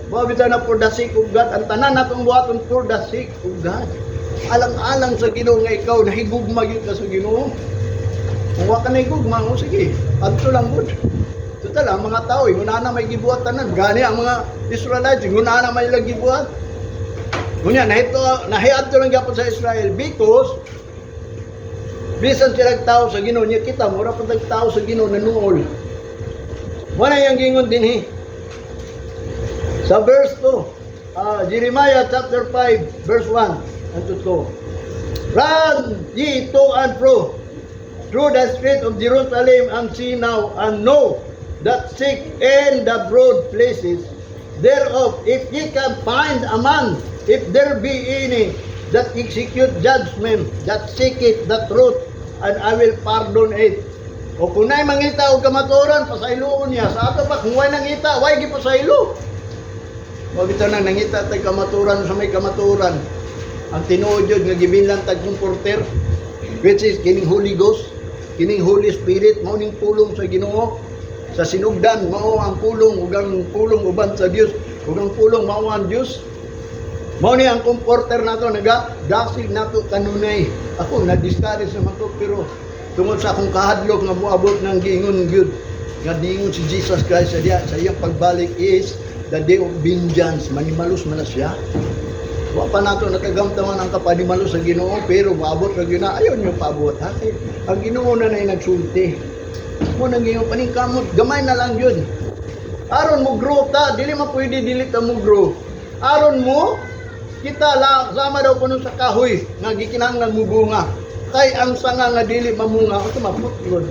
Mabitaw na for the sake of God, ang tanan natong buhaton for the sake of God. Alang-alang sa Ginoo nga ikaw, nahigugma yun ka sa Ginoo. Kung waka na higugma, sige, adto lang good. Total, ang mga tao, guna na may gibuhat tanan. Gani ang mga Israelites, guna na may lang gibuhat. Kunya, nahiad to lang gapon sa Israel because bisan silang tao sa Ginoo niya kita, mura pa tao sa Ginoo nanuol. Muna yung gingon din sa verse 2, Jeremiah chapter 5, verse 1, and 2. Run ye to and fro through the street of Jerusalem, and see now and know that sick in the broad places thereof, if ye can find a man, if there be any that execute judgment, that seeketh the truth, and I will pardon it. O kung na'y mangita o kamaturan, pasayloon niya. Sa ato pa, kung way nangita, way gipasaylo. Huwag ito na nangita tag kamaturan sa may kamaturan. Ang tinuod yun, nga gibilang tag comforter, which is kining Holy Ghost, kining Holy Spirit, mauning pulong sa Ginoo. Sa sinugdan, mao ang pulong, ugang pulong uban sa Dios, ugang pulong mao ang Dios. Mao ni ang comforter nato, nagadasig nato kanunay. Ako na-discourage naman ko, pero tungod sa akong kahadlok nga moabot ng giingon gyud nga diingon si Jesus Christ sa iyang pagbalik is the day of vengeance. Manimalos man na siya. Wa pa nato nakagamtaman ang kapanimalos sa Ginoo, pero maabot ra gyud na ayon niyo paabot. Ang Ginoo na nay nagsulti. Mo nang iyong paningkamot, gamay na lang yun. Aron mo grow ta, dili man pwede dili ta mo grow. Aron mo kita la sama daw kuno sa kahoy nga gikinahanglan mo bunga. Kay ang sanga nga dili mamunga, ito maputyon.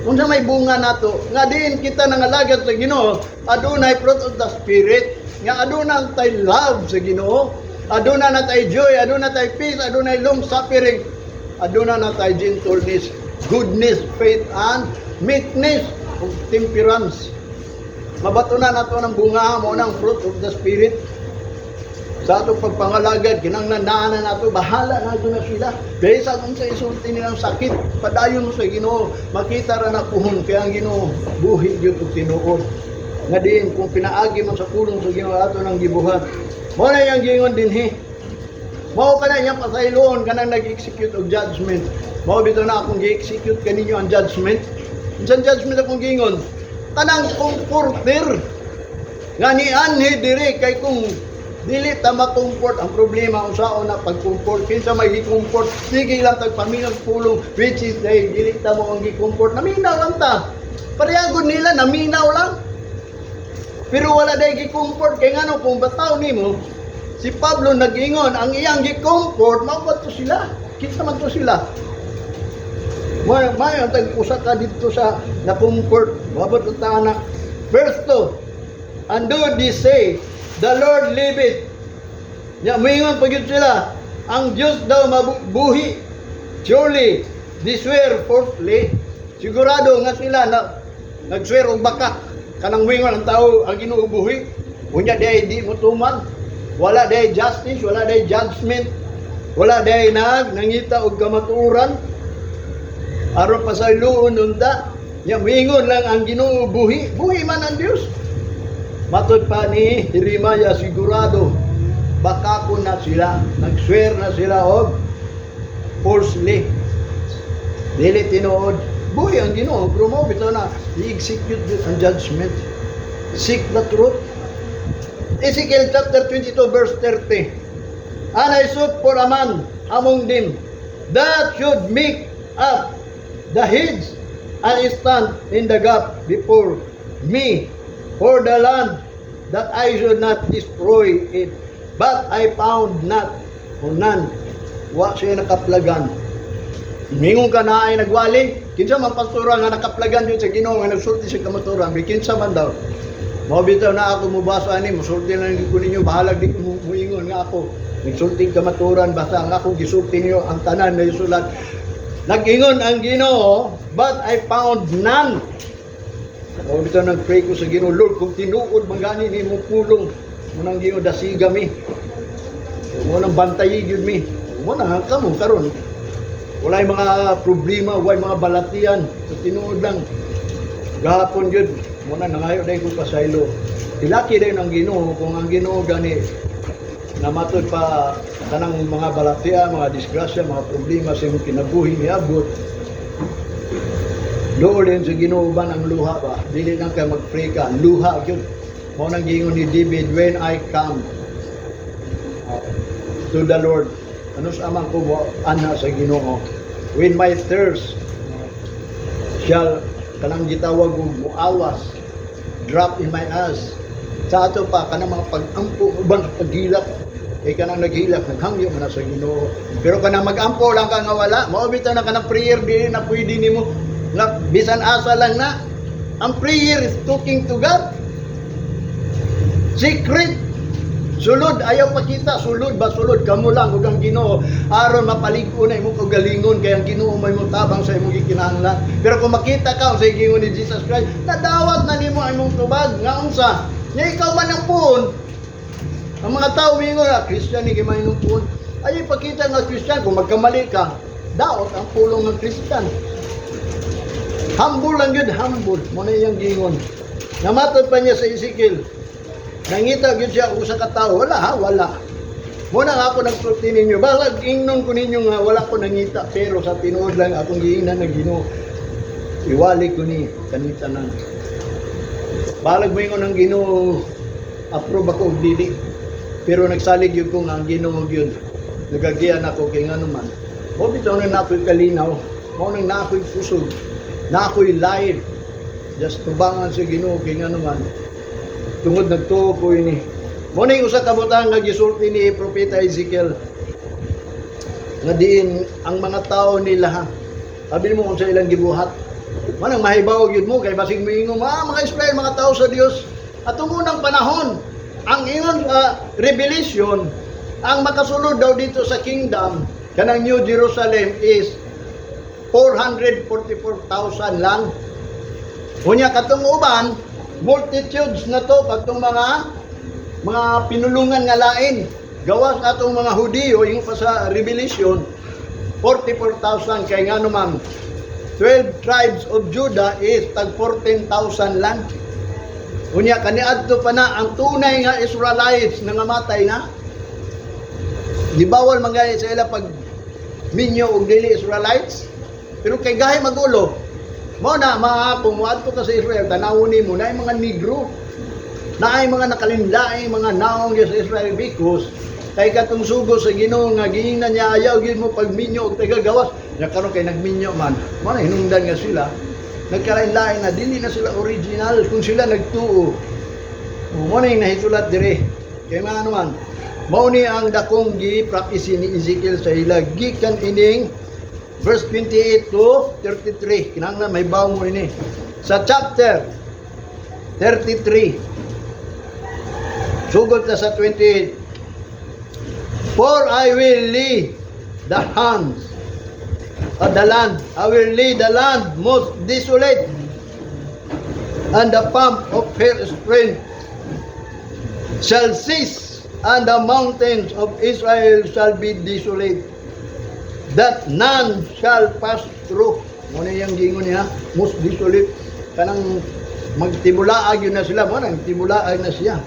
Unsa may bunga nato, nga diin kita nangalagad sa Ginoo, adunay fruit of the Spirit, nga aduna tay love sa Ginoo, aduna na tay joy, aduna tay peace, adunay long suffering, aduna na tay gentleness, goodness, faith, and meekness, of temperance. Mabato na nato ng bunga mo ng fruit of the Spirit. Sa atong pagpangalagad, kinanglan na nato, bahala na na sila. Dahil sa kung sa isulti nilang sakit, padayon mo sa Ginoo, makita ra na puhon, kaya ang Ginoo, buhi yun o tinuod. Nga din, kung pinaagi mo sa pulong sa Ginoo, ato ng gibuhat. Muna yung gingon din Mao ka na iyang pasayloon ka nang nag-execute of judgment. Mao bitaw na akong gi-execute kaninyo ang judgment. Unsan judgment akong giingon? Kanang comforter. Nga ni anhi diri kay kung dili ta ma-comfort ang problema unsaon na pag-comfort kinsa may gi-comfort sige lang tagpaminang pulong which is dili ta mo ang gi-comfort naminaw lang ta. Parehagod nila naminaw lang. Pero wala day gi-comfort kay ngano kung bataw nimo si Pablo nag-ingon ang iyang gi-comfort mao to sila. Kinsa man to sila? May ang tag-usa ka dito sa na-comfort. Wabot ta na. Verse 2. And do they say, the Lord liveth. Ya, moingon pagyud sila, ang Dios daw mabuhi. Surely, they swear falsely. Sigurado nga sila na nag-swear og baka. Kanang moingon ang tao ang Ginoo buhi. Unya day di mo tuman. Wala day justice, wala day judgment. Wala day nangita og kamatuoran. Aron pa sa luon unta. Ya, moingon lang ang Ginoo buhi. Buhi man ang Dios. Matod pa ni Jeremiah sigurado baka ko na sila nag-swear na sila og falsely dili tinuod buhi ang Ginoo pero mo bitaw na i-execute ang judgment. Seek the truth. Ezekiel chapter 22 verse 30. And I sought for a man among them that should make up the heads and stand in the gap before me for the land, that I should not destroy it. But I found not, o none. Wa siya nakaplagan. Mingon ka na ay nagwali. Kinsa man pastora nga nakaplagan yun sa Ginoo nga nagsulti sa kamaturan. Kinsa man daw. Mao bitaw na ako mubasa ani, musulti lang ko ninyo, bahalag di ko muingon nga ako. Nagsulti kamaturan basta ang ako gisulti niyo ang tanan na isulat. Nag-ingon ang Ginoo, but I found none. O bitaw nag-pray ko sa Ginoo, Lord, kung tinuod mangani ni mo pulong, munang Ginoo dasiga mi. Munang bantayi gyud mi. Muna kamo karon. Walay mga problema, walay mga balatian, kung tinuod lang. Gahapon gyud, muna nangayo dai ko pasaylo. Tilaki dai ng Ginoo kung ang Ginoo gani namatod pa kanang mga balatian, mga disgrasya, mga problema sa imong kinabuhi niabot. Lord, sa Ginoo ba ang luha ba? Dili lang kay mag-pray ka. Luha yun. Mao nang giingon ni David, when I come to the Lord, ano sa amang ko ana sa Ginoo? When my thirst shall kanang gitawag og muawas, drop in my eyes. Sa ato pa kanang mga pag-ampo uban sa paghilak, kay kanang naghilak naghangyo man sa Ginoo. Pero kanang mag-ampo lang ka nga wala, mao bitaw na kanang prayer dili na pwede nimo. Na bisan asa lang na ang prayer is talking to God. Secret. Sulod ayaw pakita, sulod ba sulod kamo lang ug ang Ginoo aron mapalig-o na imo kagalingon kay ang Ginoo may motabang sa imong gikinahanglan. Pero kung makita ka sa giingon ni Jesus Christ, nadawat na nimo ang imong tubag nga unsa? Nya ikaw man ang puon. Ang mga tao mingon Christian ni gamay nung puon. Ay ipakita nga Christian kung magkamali ka, daot ang pulong ng Christian. Humble lang yun, humble. Muna yung gingon. Namatod pa niya sa Ezekiel. Nangita yun siya kung sa katao. Wala ha, wala. Muna nga ako nagsulti ninyo. Balag ingnon ko ninyo nga wala ko nangita. Pero sa tinuod lang akong giinan na Ginoo. Iwali ko ni kanita na. Balag mo ingon ang Ginoo. Approve ako og dili. Pero nagsalig yun ko nga ang Ginoo yun. Nagagian ako kay nga naman. O bitaw na nako'y kalinaw. O nang nako'y pusog. Na ako'y live, just tubangan sa Ginoo kay nga naman tungod nagtuo ko ini. Mo ning usa ka butang nga gisulti ni propeta Ezekiel nga diin ang mga tao nila ha. Sabi mo kung sa ilang gibuhat. Manang mahibaw gyud mo kay basig moingon mga Israel mga tao sa Dios. Atong unang panahon, ang ingon sa Revelation, ang makasulod daw dito sa kingdom kanang New Jerusalem is 444,000 lang. Unya katong uban, multitudes na to katong mga pinulungan nga lain. Gawas atong mga Hudiyo yung pa sa Revelation 44,000 kay nga naman 12 tribes of Judah is tag 14,000 lang. Unya kaniadto pa na ang tunay nga Israelites nga namatay na. Di bawal manggani sa ila pag minyo og dili Israelites. Pero kay gahi magulo. Mo na kung wadto ka sa Israel, tanawon nimo na mga negro. Na ay mga nakalinlaing mga naong sa Israel because kay katong sugo sa Ginoo nga giingnan niya ayaw gyud mo pag minyo og tagagawas. Ya karon kay nagminyo man. Mo na hinungdan nga sila. Nagkalain-lain na dili na sila original kung sila nagtuo. Mo na yung nahisulat dire. Kay mga ano man, mao ni ang dakong gi-prophecy ni Ezekiel sa ila gikan ining verse 28 to 33. Kinahanglan may bawo mo ini. Sa chapter 33. Sugod na sa 28. For I will lay the hands of the land. I will lay the land most desolate, and the pomp of her strength shall cease, and the mountains of Israel shall be desolate, that none shall pass through. Muna yung gingon niya, most desolate. Kanang magtibulaag yun na sila. Muna, magtibulaag na siya.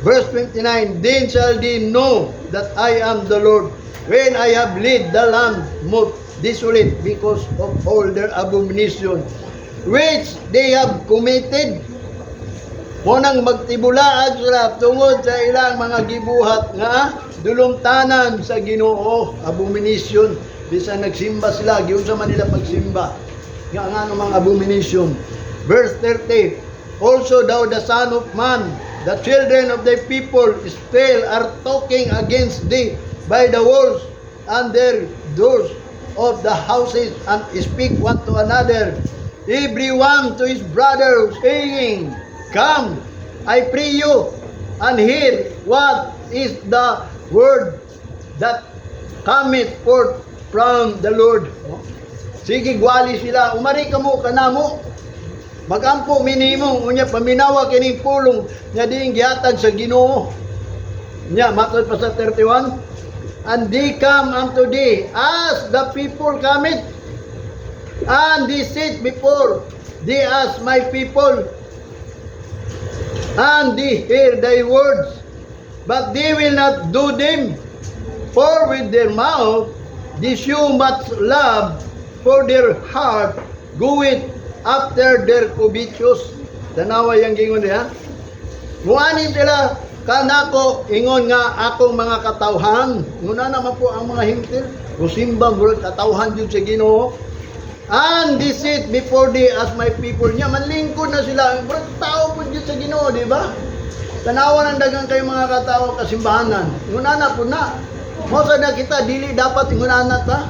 Verse 29, then shall they know that I am the Lord, when I have laid the land most desolate because of all their abomination, which they have committed. Munang magtibulaag sila tungod sa ilang mga gibuhat nga dulumtanan sa Ginoo, abomination. Bisan nagsimba sila, giun sa Manila pagsimba. Nga nga mga abomination. Verse 30, also thou the son of man, the children of thy people still are talking against thee by the walls and their doors of the houses, and speak one to another, every one to his brother, saying, come, I pray you, and hear what is the word that cometh forth from the Lord. Sige, gwali sila, umari ka mo, kanamo, magampo minimo, unya paminawa kining pulong nga diing gihatag sa Ginoo. Nya matod pa sa 31, and they come unto thee as the people cometh, and they sit before thee as my people, and they hear thy words, but they will not do them, for with their mouth they show much love, for their heart goeth after their covetous. Tanawa yung gingon niya. Muanin sila kanako ingon nga akong mga katawhan. Nguna naman po ang mga himtil. Musimba mo katawhan yun sa Ginoo. And they sit before thee as my people. Nya manlingkod na sila. Bro, tao po yun sa Ginoo, di ba? Tanawa ng dagang kayo mga katao kasimbahanan. Nguna na po na. Mosa na kita, dili dapat nguna na ta.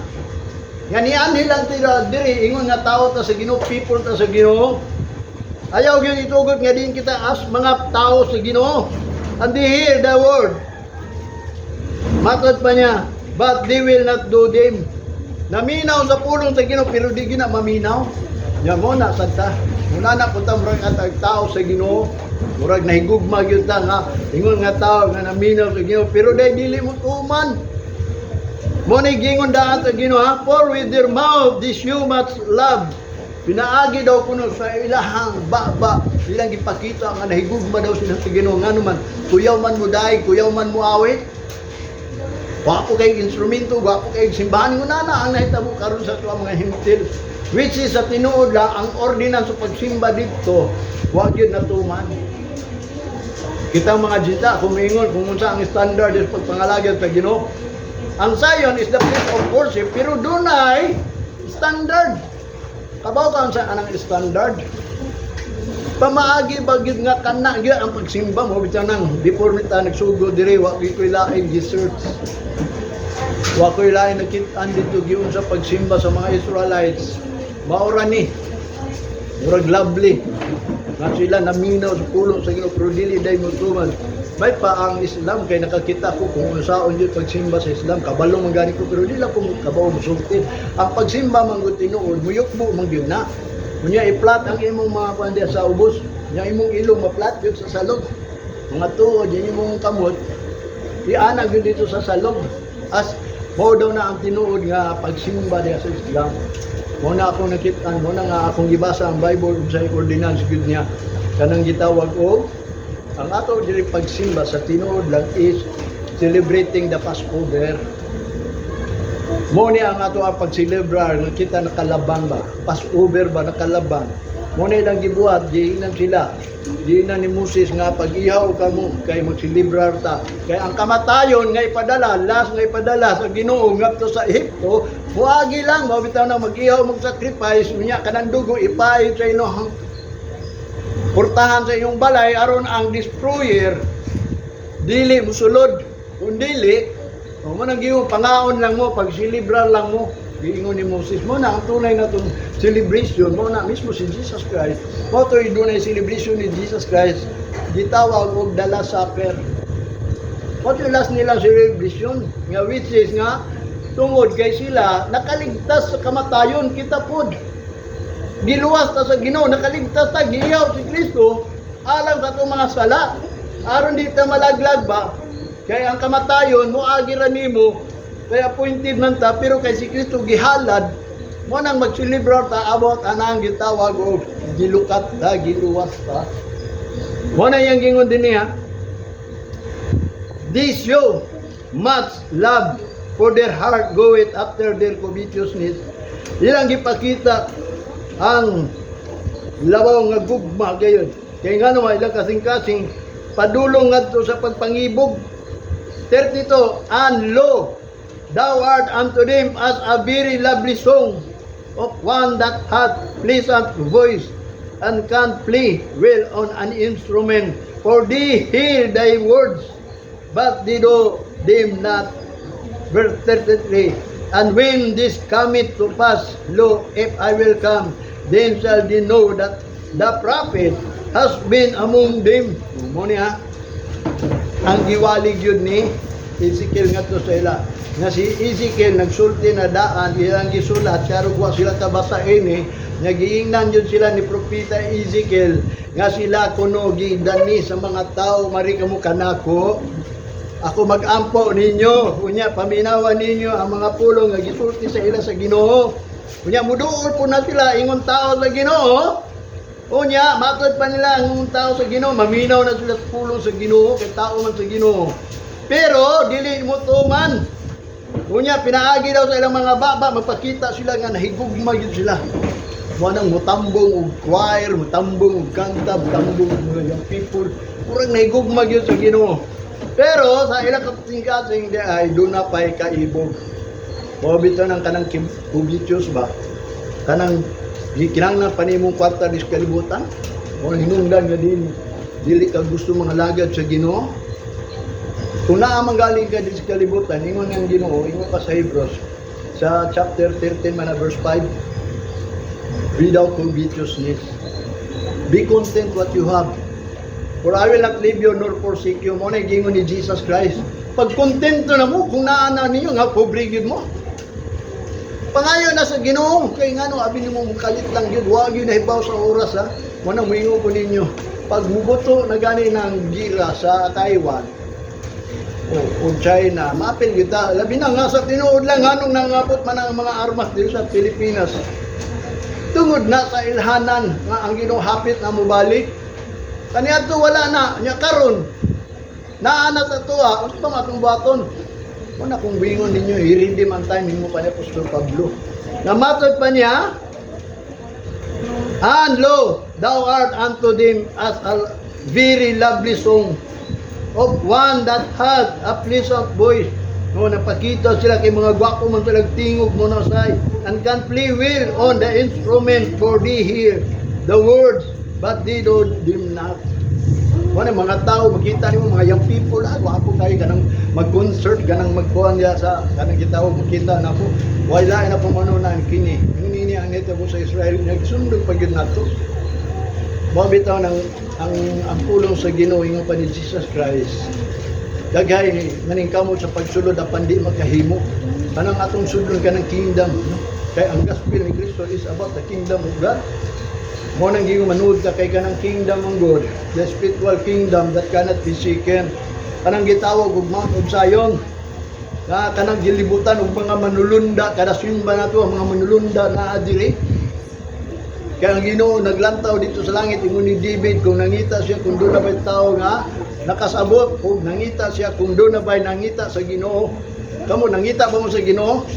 Yan iyan nilang tira diri ingon nga tao ta sa Ginoo, people ta sa Ginoo. Ayaw gyud itugot nga din kita as mga tao sa Ginoo. And they hear the word. Matod pa niya, but they will not do them. Naminaw sa pulong sa Ginoo pero di gina maminaw. Ya mo na sadta. Muna na punta murag atag tao sa Ginoo. Murag nahigugma gyud ta nga ingon nga tao nga naminaw sa Ginoo pero dili mo tuman. Muna gingon daan sa Ginoo, for with their mouth they show much love. Pinaagi daw kuno sa ilahang baba, ilang gipakita nga nahigugma daw sila sa Ginoo ngano man, kuyaw man mo daig, kuyaw man mo awit. Wapo kay instrumento, wapo kay simbahan nguna na ang nahitabo karon sa tuwa mga himtil. Which is sa tinuod lang ang ordinance sa pagsimba dito, wa gyud natuman. Kita mga jita kumingon kung unsa ang standard sa pagpangalagad sa Ginoo. Ang Zion is the place of worship, pero doon ay standard. Kabaw ka sa anang standard. Pamaagi bagid nga kana gyud ang pagsimba mo bitaw nang before nita nagsugo diri wa koy lain gi-search. Wa koy lain nakit-an dito gyud sa pagsimba sa mga Israelites. Maura ni. Murag lovely. Nga sila naminaw sa pulong sa Ginoo pero dili day mo tuman. May pa ang Islam kay nakakita ko kung saan yung pagsimba sa Islam. Kabalong manggani ko pero di lang ko kabaw musultin. Ang pagsimba manggod tinuod, muyukbo manggod na. Kunya i-flat ang imong mga pande sa ubos. Nya imong ilong ma-flat yun sa salog. Mga tuod, yan imong kamot. Ianag yun dito sa salog. As mo daw na ang tinuod nga pagsimba diya sa Islam. Muna akong nakitaan, muna nga akong gibasa ang Bible sa ordinance gud niya. Kanang gitawag o ang ato diri pagsimba sa tinuod lang is celebrating the Passover. Mo ni ang ato ang pagselebrar nga kita nakalaban ba? Passover ba nakalaban? Mo ni lang gibuhat, giingnan sila. Giingnan ni Moses nga pag-ihaw kamo kay magselebrar ta. Kay ang kamatayon nga ipadala, last nga ipadala sa Ginoo ngadto sa Ehipto, huwagi lang mabitaw na mag-ihaw mag-sacrifice unya kanang dugo ipaay sa inyo portahan sa inyong balay aron ang destroyer dili musulod. Kung dili, mo nang giyo pangaon lang mo, pagsilibrar lang mo. Giingon ni Moses mo na ang tunay na itong celebration mo na mismo si Jesus Christ. Mo to dunay celebration ni Jesus Christ. Gitawag og the Last Supper. Mo to last nila celebration nga which is nga tungod kay sila nakaligtas sa kamatayon kita pod. Giluwas ta sa Ginoo, nakaligtas ta giihaw si Kristo alang sa atong mga sala. Aron di ta malaglag ba? Kaya ang kamatayon mo agira nimo kaya appointed man ta pero kay si Kristo gihalad mo nang magselebrar ta about anang gitawag og gilukat ta giluwas ta. Mo na yang gingon din niya. This show much love for their heart goeth after their covetousness. Ilang gipakita ang labaw nga gugma gayon. Kay ngano ilang kasing-kasing padulong ngadto sa pagpangibog. 32, and lo, thou art unto them as a very lovely song of one that hath pleasant voice and can play well on an instrument. For they hear thy words, but they do them not. Verse 33, and when this cometh to pass, lo, if I will come, then shall they know that the prophet has been among them. Muna ha, ang giwalig yun ni Ezekiel nga to sa ila. Nga si Ezekiel nagsulti na daan, ilang gisulat, karog wa sila tabasain eh, nagiingnan yun sila ni Propeta Ezekiel, nga sila kuno gidani sa mga tao, mari kamo kanako, ako mag-ampo ninyo, unya paminawan ninyo ang mga pulong nga gisulti sa ila sa Ginoo. Unya muduol po na sila ingon tao sa Ginoo. Unya matod pa nila ang tao sa Ginoo, maminaw na sila sa pulong sa Ginoo, kay tao man sa Ginoo. Pero dili mo tuman. Unya pinaagi daw sa ilang mga baba, magpakita sila nga nahigugma gyud sila. Wanang mutambong og choir, mutambong og kanta, mutambong og young people, purang nahigugma gyud sa Ginoo. Pero sa ilang kasing-kasing di ay doon na pa'y kaibog. O bito ng kanang kubitius ba? Kanang kinanglan pa nimong kwarta di sa kalibutan? O hinungdan nga din, dili ka gusto mga lagad sa Ginoo? Kung naamang galing ka di sa kalibutan, ingon ng Ginoo, ingon ka sa Hebrews, sa chapter 13 man verse 5, without covetousness. Be content what you have. For I will not leave you nor forsake you. Mo na gingon ni Jesus Christ. Pag kontento na mo, kung naana niyo nga pobre gyud mo. Pangayo na sa Ginoo, kay ngano abi nimo mukalit lang gyud, wa gyud nahibaw sa oras ha. Mo na moingon ko ninyo, pag mubuto na gani ng gira sa Taiwan o China, maapil kita. Labi na nga sa tinuod lang anong nangabot man ang mga armas dito sa Pilipinas. Tungod na sa ilhanan nga ang Ginoo hapit na mobalik. Kaniya to wala na, nya karon. Naana sa tuwa, unsa pa matong buhaton? Una kung bingon ninyo, i-redeem ang time mo pa ni Apostol Pablo. Namatod pa niya, and lo, thou art unto them as a very lovely song of one that had a pleasant voice. No, napakita sila kay mga gwapo man sila tingog mo na say, and can play well on the instrument, for they hear the words, but they do them not. Wala mga tao, makita nimo mga young people, gwapo kayo, ganang mag-concert, ganang magkuhan niya sa, ganang kitawag, makita na po, wala na pumano na ang kini. Hindi ang nito po sa Israel, nagsundog pag yun nato. Mabitaw ng ang pulong sa Ginoo ingon pa ni Jesus Christ. Daghay maning kamot sa pagsulod apan di makahimo. Kanang atong sudlon kanang kingdom, no? Kay ang gospel ni Kristo is about the kingdom of God. Mo nang gingon manood ka kay kanang kingdom of God, the spiritual kingdom that cannot be shaken. Kanang gitawag og Mount of Zion. Na kanang gilibutan og mga manulunda, kada simba nato ang mga manulunda na adiri. Kaya ang Ginoo naglantaw dito sa langit, ingon ni David, kung nangita siya kung doon na may tao nga nakasabot o nangita siya kung doon na ba'y nangita sa Ginoo. Kamo nangita ba mo sa Ginoo?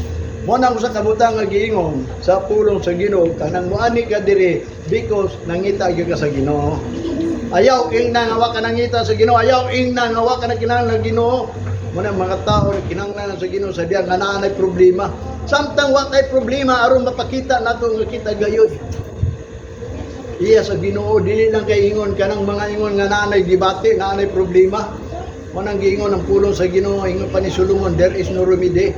Mo na ko sa kabutang nga giingon sa pulong sa Ginoo kanang muani ka diri because nangita gyud ka sa Ginoo. Ayaw ing nangawa ka nangita sa Ginoo, ayaw ing nangawa ka na kinahanglan Ginoo. Mo na mga tao na kinahanglan sa Ginoo sa diyan nga naanay problema. Samtang wa kay problema aron mapakita nato nga kita gayud. Iya sa Ginoo dili lang kay ingon kanang mga ingon nga naanay gibati, naanay problema. Mo nang giingon ang pulong sa Ginoo, ingon pa ni Solomon, there is no remedy.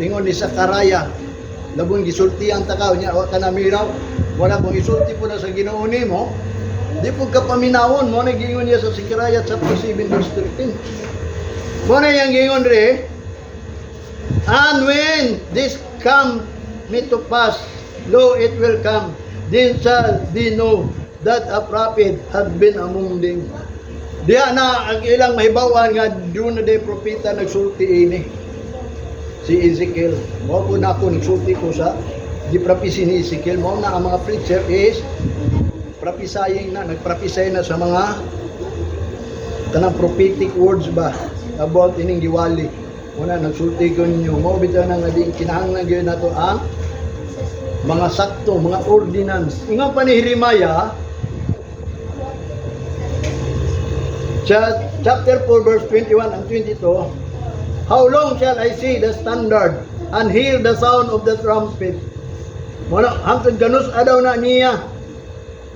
Ingon ni Sakaraya, labong gisultihan ta ka nya wa ka na minaw. Wala kung isulti po na sa Ginoo nimo, di po ka paminawon. Mo na giingon niya sa Sakaraya chapter 7 verse 13. Mo na yang giingon re, and when this come me to pass, lo it will come, then shall they know that a prophet had been among them. Diya na ang ilang mahibawan nga doon na day propeta nagsulti ini. Si Ezekiel. Mo po na ako nagsulti ko sa di prophecy ni Ezekiel. Mo na ang mga preacher is prophesying na, nagprophesy na sa mga kanang prophetic words ba about ining Diwali. Mo na nagsulti ko ninyo. Mo bitaw na nga din kinahanglan gyud nato ang mga sakto, mga ordinance. Ingon pa ni Jeremiah chapter 4 verse 21 and 22, how long shall I see the standard and hear the sound of the trumpet? Muna, hangtod ganus adaw na niya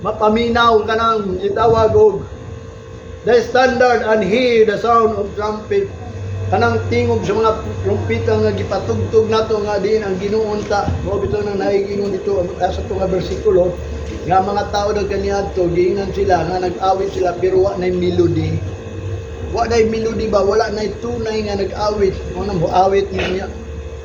mapaminaw kanang itawag og the standard and hear the sound of trumpet. Kanang tingog sa mga trumpeta nga gipatugtog nato nga diin ang Ginoo ta. Mo bitaw nang naigingon dito sa tunga bersikulo nga mga tao daw kaniadto giingan sila nga nag-awit sila pero wa nay melody. Wa nay melody ba, wala nay tunay nga nag-awit. Mo nang awit niya.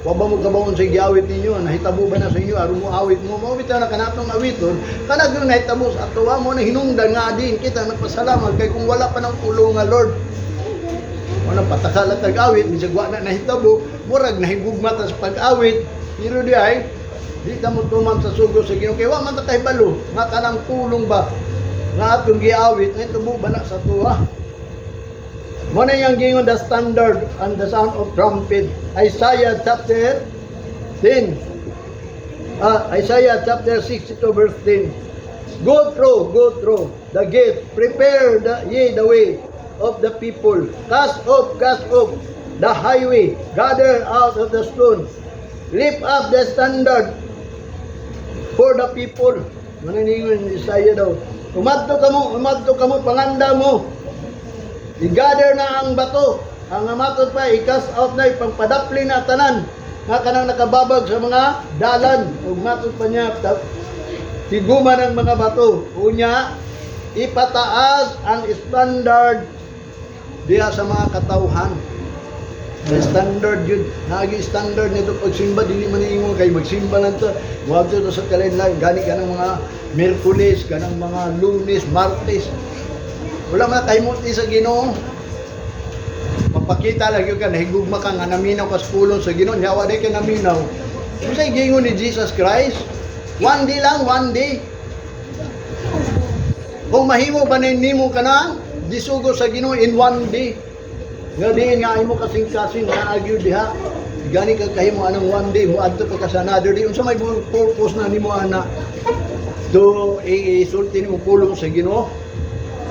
Wa ba mo kabawon sa giawit ninyo? Nahitabo ba na sa inyo aron mo awit mo? Mo bitaw na kanatong awiton, kanang gyud nahitabo sa ato mo na hinungdan nga din kita nagpasalamat kay kung wala pa nang pulong nga Lord. Mo nang patakalat nag-awit, bisag wa na nahitabo, murag nahigugma ta sa pag-awit. Pero di ay di ta mo tuman sa sugo sa Ginoo kay wa man ta kahibalo nga kanang pulong ba nga atong giawit ay tubo ba na sa tuwa. Mo na yang gingon the standard and the sound of trumpet. Isaiah chapter 10. Isaiah chapter 62 verse 10. Go through the gate, prepare ye the way of the people. Cast off the highway, gather out of the stone. Lift up the standard for the people. Mananingon ni Isaiah daw. Umadto kamo, panganda mo. I-gather na ang bato. Ang amatod pa, i-cast out na, ipangpadapli na tanan. Nga kanang nakababag sa mga dalan. Umatod pa niya, tiguman ang mga bato. Unya, ipataas ang standard diya sa mga katauhan. The standard yun. Nagi standard nito pagsimba, dili man ingon kay magsimba lang to. Huwag to sa kalendar. Gani ka ng mga Merkulis, ka ng mga Lunes, Martes. Wala man kaymuti sa Ginoo. Papakita lang yun ka, nahigugma ka nga naminaw ka sa pulong sa Ginoo. Yawa day ka naminaw. Kung sa'y gingon ni Jesus Christ, one day lang, one day. Kung mahimo ba na nimo ka na, disugo sa Ginoo in one day. Nga diin nga imo kasing-kasing nga agyo diha. Gani ka kahimo anang one day mo adto pa ka sa another day. Unsa may purpose na nimo ana? Do isulti nimo pulong sa Ginoo.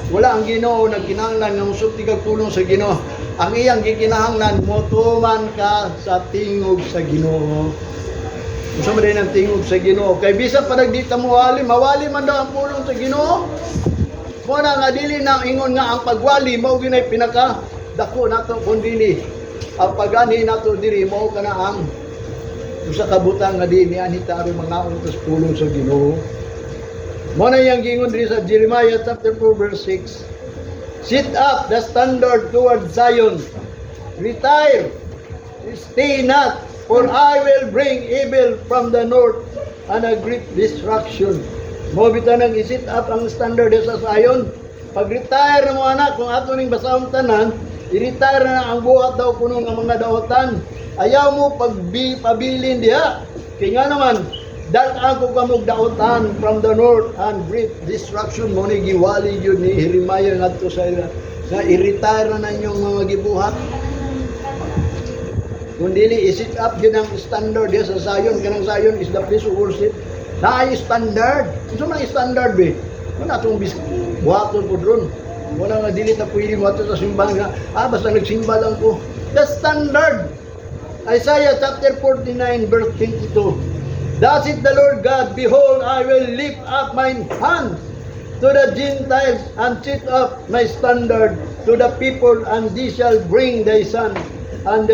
Wala ang Ginoo nagkinahanglan nga musulti kag pulong sa Ginoo. Ang iyang gikinahanglan motuman ka sa tingog sa Ginoo. Unsa man din ang tingog sa Ginoo? Kay bisan pa nagdita mo mawali man daw ang pulong sa Ginoo. Mo na nga dili na ingon nga ang pagwali mao ginay pinaka dako nato kundi ang pagani nato diri mao kana ang usa ka butang nga dinhi anita aron mga utos pulong sa Ginoo. Mo na yang gingon diri sa Jeremiah chapter 4 verse 6. Set up the standard toward Zion. Retire. Stay not, for I will bring evil from the north and a great destruction. Mo bitaw nang i-set up ang standard sa Zion. Pag-retire mo anak kung ato ning basahon tanan, i-retire na ang buhat daw kuno nga mga daotan. Ayaw mo pabilin diha. Kaya nga naman, dalaan ko kamog daotan from the north and great destruction mo ni giwali yun ni Jeremiah ngadto nga i-retire na inyong mga gibuhat. Kung dili i-set up din ang standard diya sa Zion, kanang Zion is the place of worship. Naay standard. Ito na standard be. Wala itong buhaton po dron. Wala nga dili ta pwede buhaton sa simbahan nga, basta nagsimba lang ko. The standard. Isaiah chapter 49 verse 22. Thus it the Lord God, behold, I will lift up mine hands to the Gentiles and set up my standard to the people, and they shall bring thy son and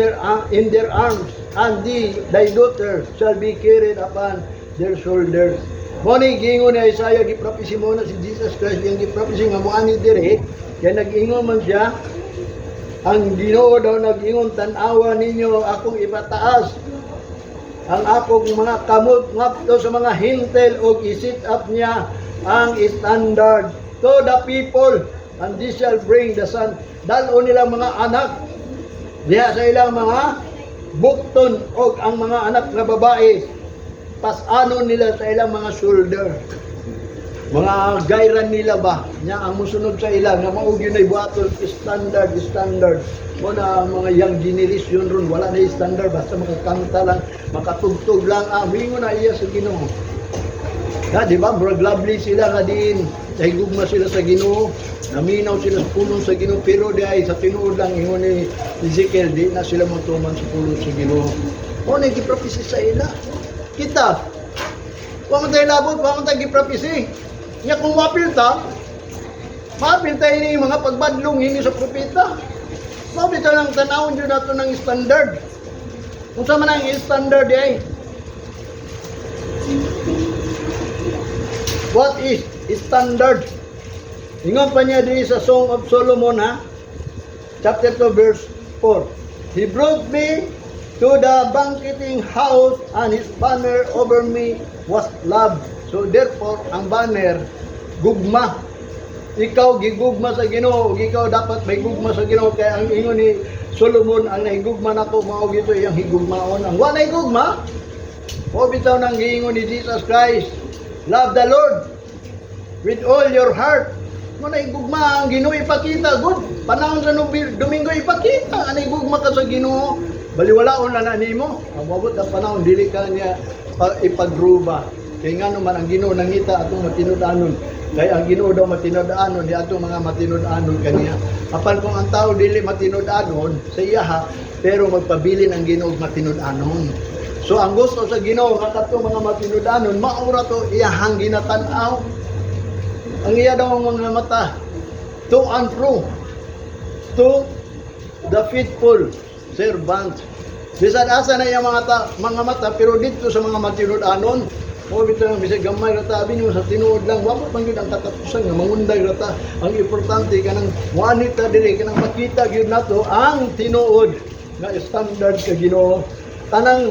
in their arms, and thy daughter shall be carried upon their shoulders. Moni gingon ni Isaiah, giprophecy mo na si Jesus Christ, yung giprophecy nga muani dire, kaya nag-ingon man siya, ang Ginoo daw nag-ingon, tanawa ninyo akong ipataas ang akong mga kamot ngadto sa mga hintel, og i-set up niya ang standard to the people, and they shall bring the son. Dalo nilang mga anak diha sa ilang mga bukton, og ang mga anak na babae pas-ano nila sa ilang mga shoulder, mga gayran nila ba nya ang musunod sa ilang nga mao gyud ay buhaton standard mo na mga young generation ron wala na standard, basta makakanta lang, makatugtog lang, mingo na iya sa Ginoo. Di ba, bro, lovely sila nga din, nahigugma sila sa Ginoo, naminaw sila sa pulong sa Ginoo, pero di ay sa tinuod lang, ingon ni Ezekiel, di na sila matuman sa pulong sa Ginoo. O, nagiprophecy sa ila. Kita, huwag tayo labot, huwag tayo giprophecy. Nga kung mapilta ini mga pagbadlong ini sa propeta. Mapilta lang tanawon yun nato ng standard. Kung sa man ang standard ay, what is standard? Ingon pa niya din sa Song of Solomon, chapter 2 verse 4. He brought me to the banqueting house, and his banner over me was love. So therefore, ang banner, gugma. Ikaw gigugma sa Ginoo, ikaw dapat may gugma sa Ginoo, kaya ang ingon ni Solomon, ang nahigugma nako mao gito iyang higugmaon. Ang wa nahigugma, o bitaw nang giingon ni Jesus Christ, love the Lord with all your heart. Mo nahigugma ang Ginoo ipakita, good. Panahon sa Domingo ipakita, ang nahigugma ka sa Ginoo. Baliwalaon na nimo. Ang mabot ang panahon dili ka niya ipagruba. Kaya nga naman ang Ginoo nangita atong matinud-anon. Kaya ang Ginoo daw matinud-anon di atong mga matinud-anon kaniya. Apan kung ang tao dili matinud-anon sa iya pero magpabilin ang Ginoo matinud-anon. So ang gusto sa Ginoo nga katong mga matinud-anon maura to iyahang ginatan-aw. Ang iya daw ang mga mata to and fro to the faithful servant. Bisag asa na yung mga mata pero dito sa mga matinud-anon, o bito ng bisag gamay rata abin mo sa tinuod lang, wapot man yun ang katapusan nga mangunday rata. Ang importante kanang wanita diri kanang makita gyud nato ang tinuod nga standard ka Ginoo. Tanang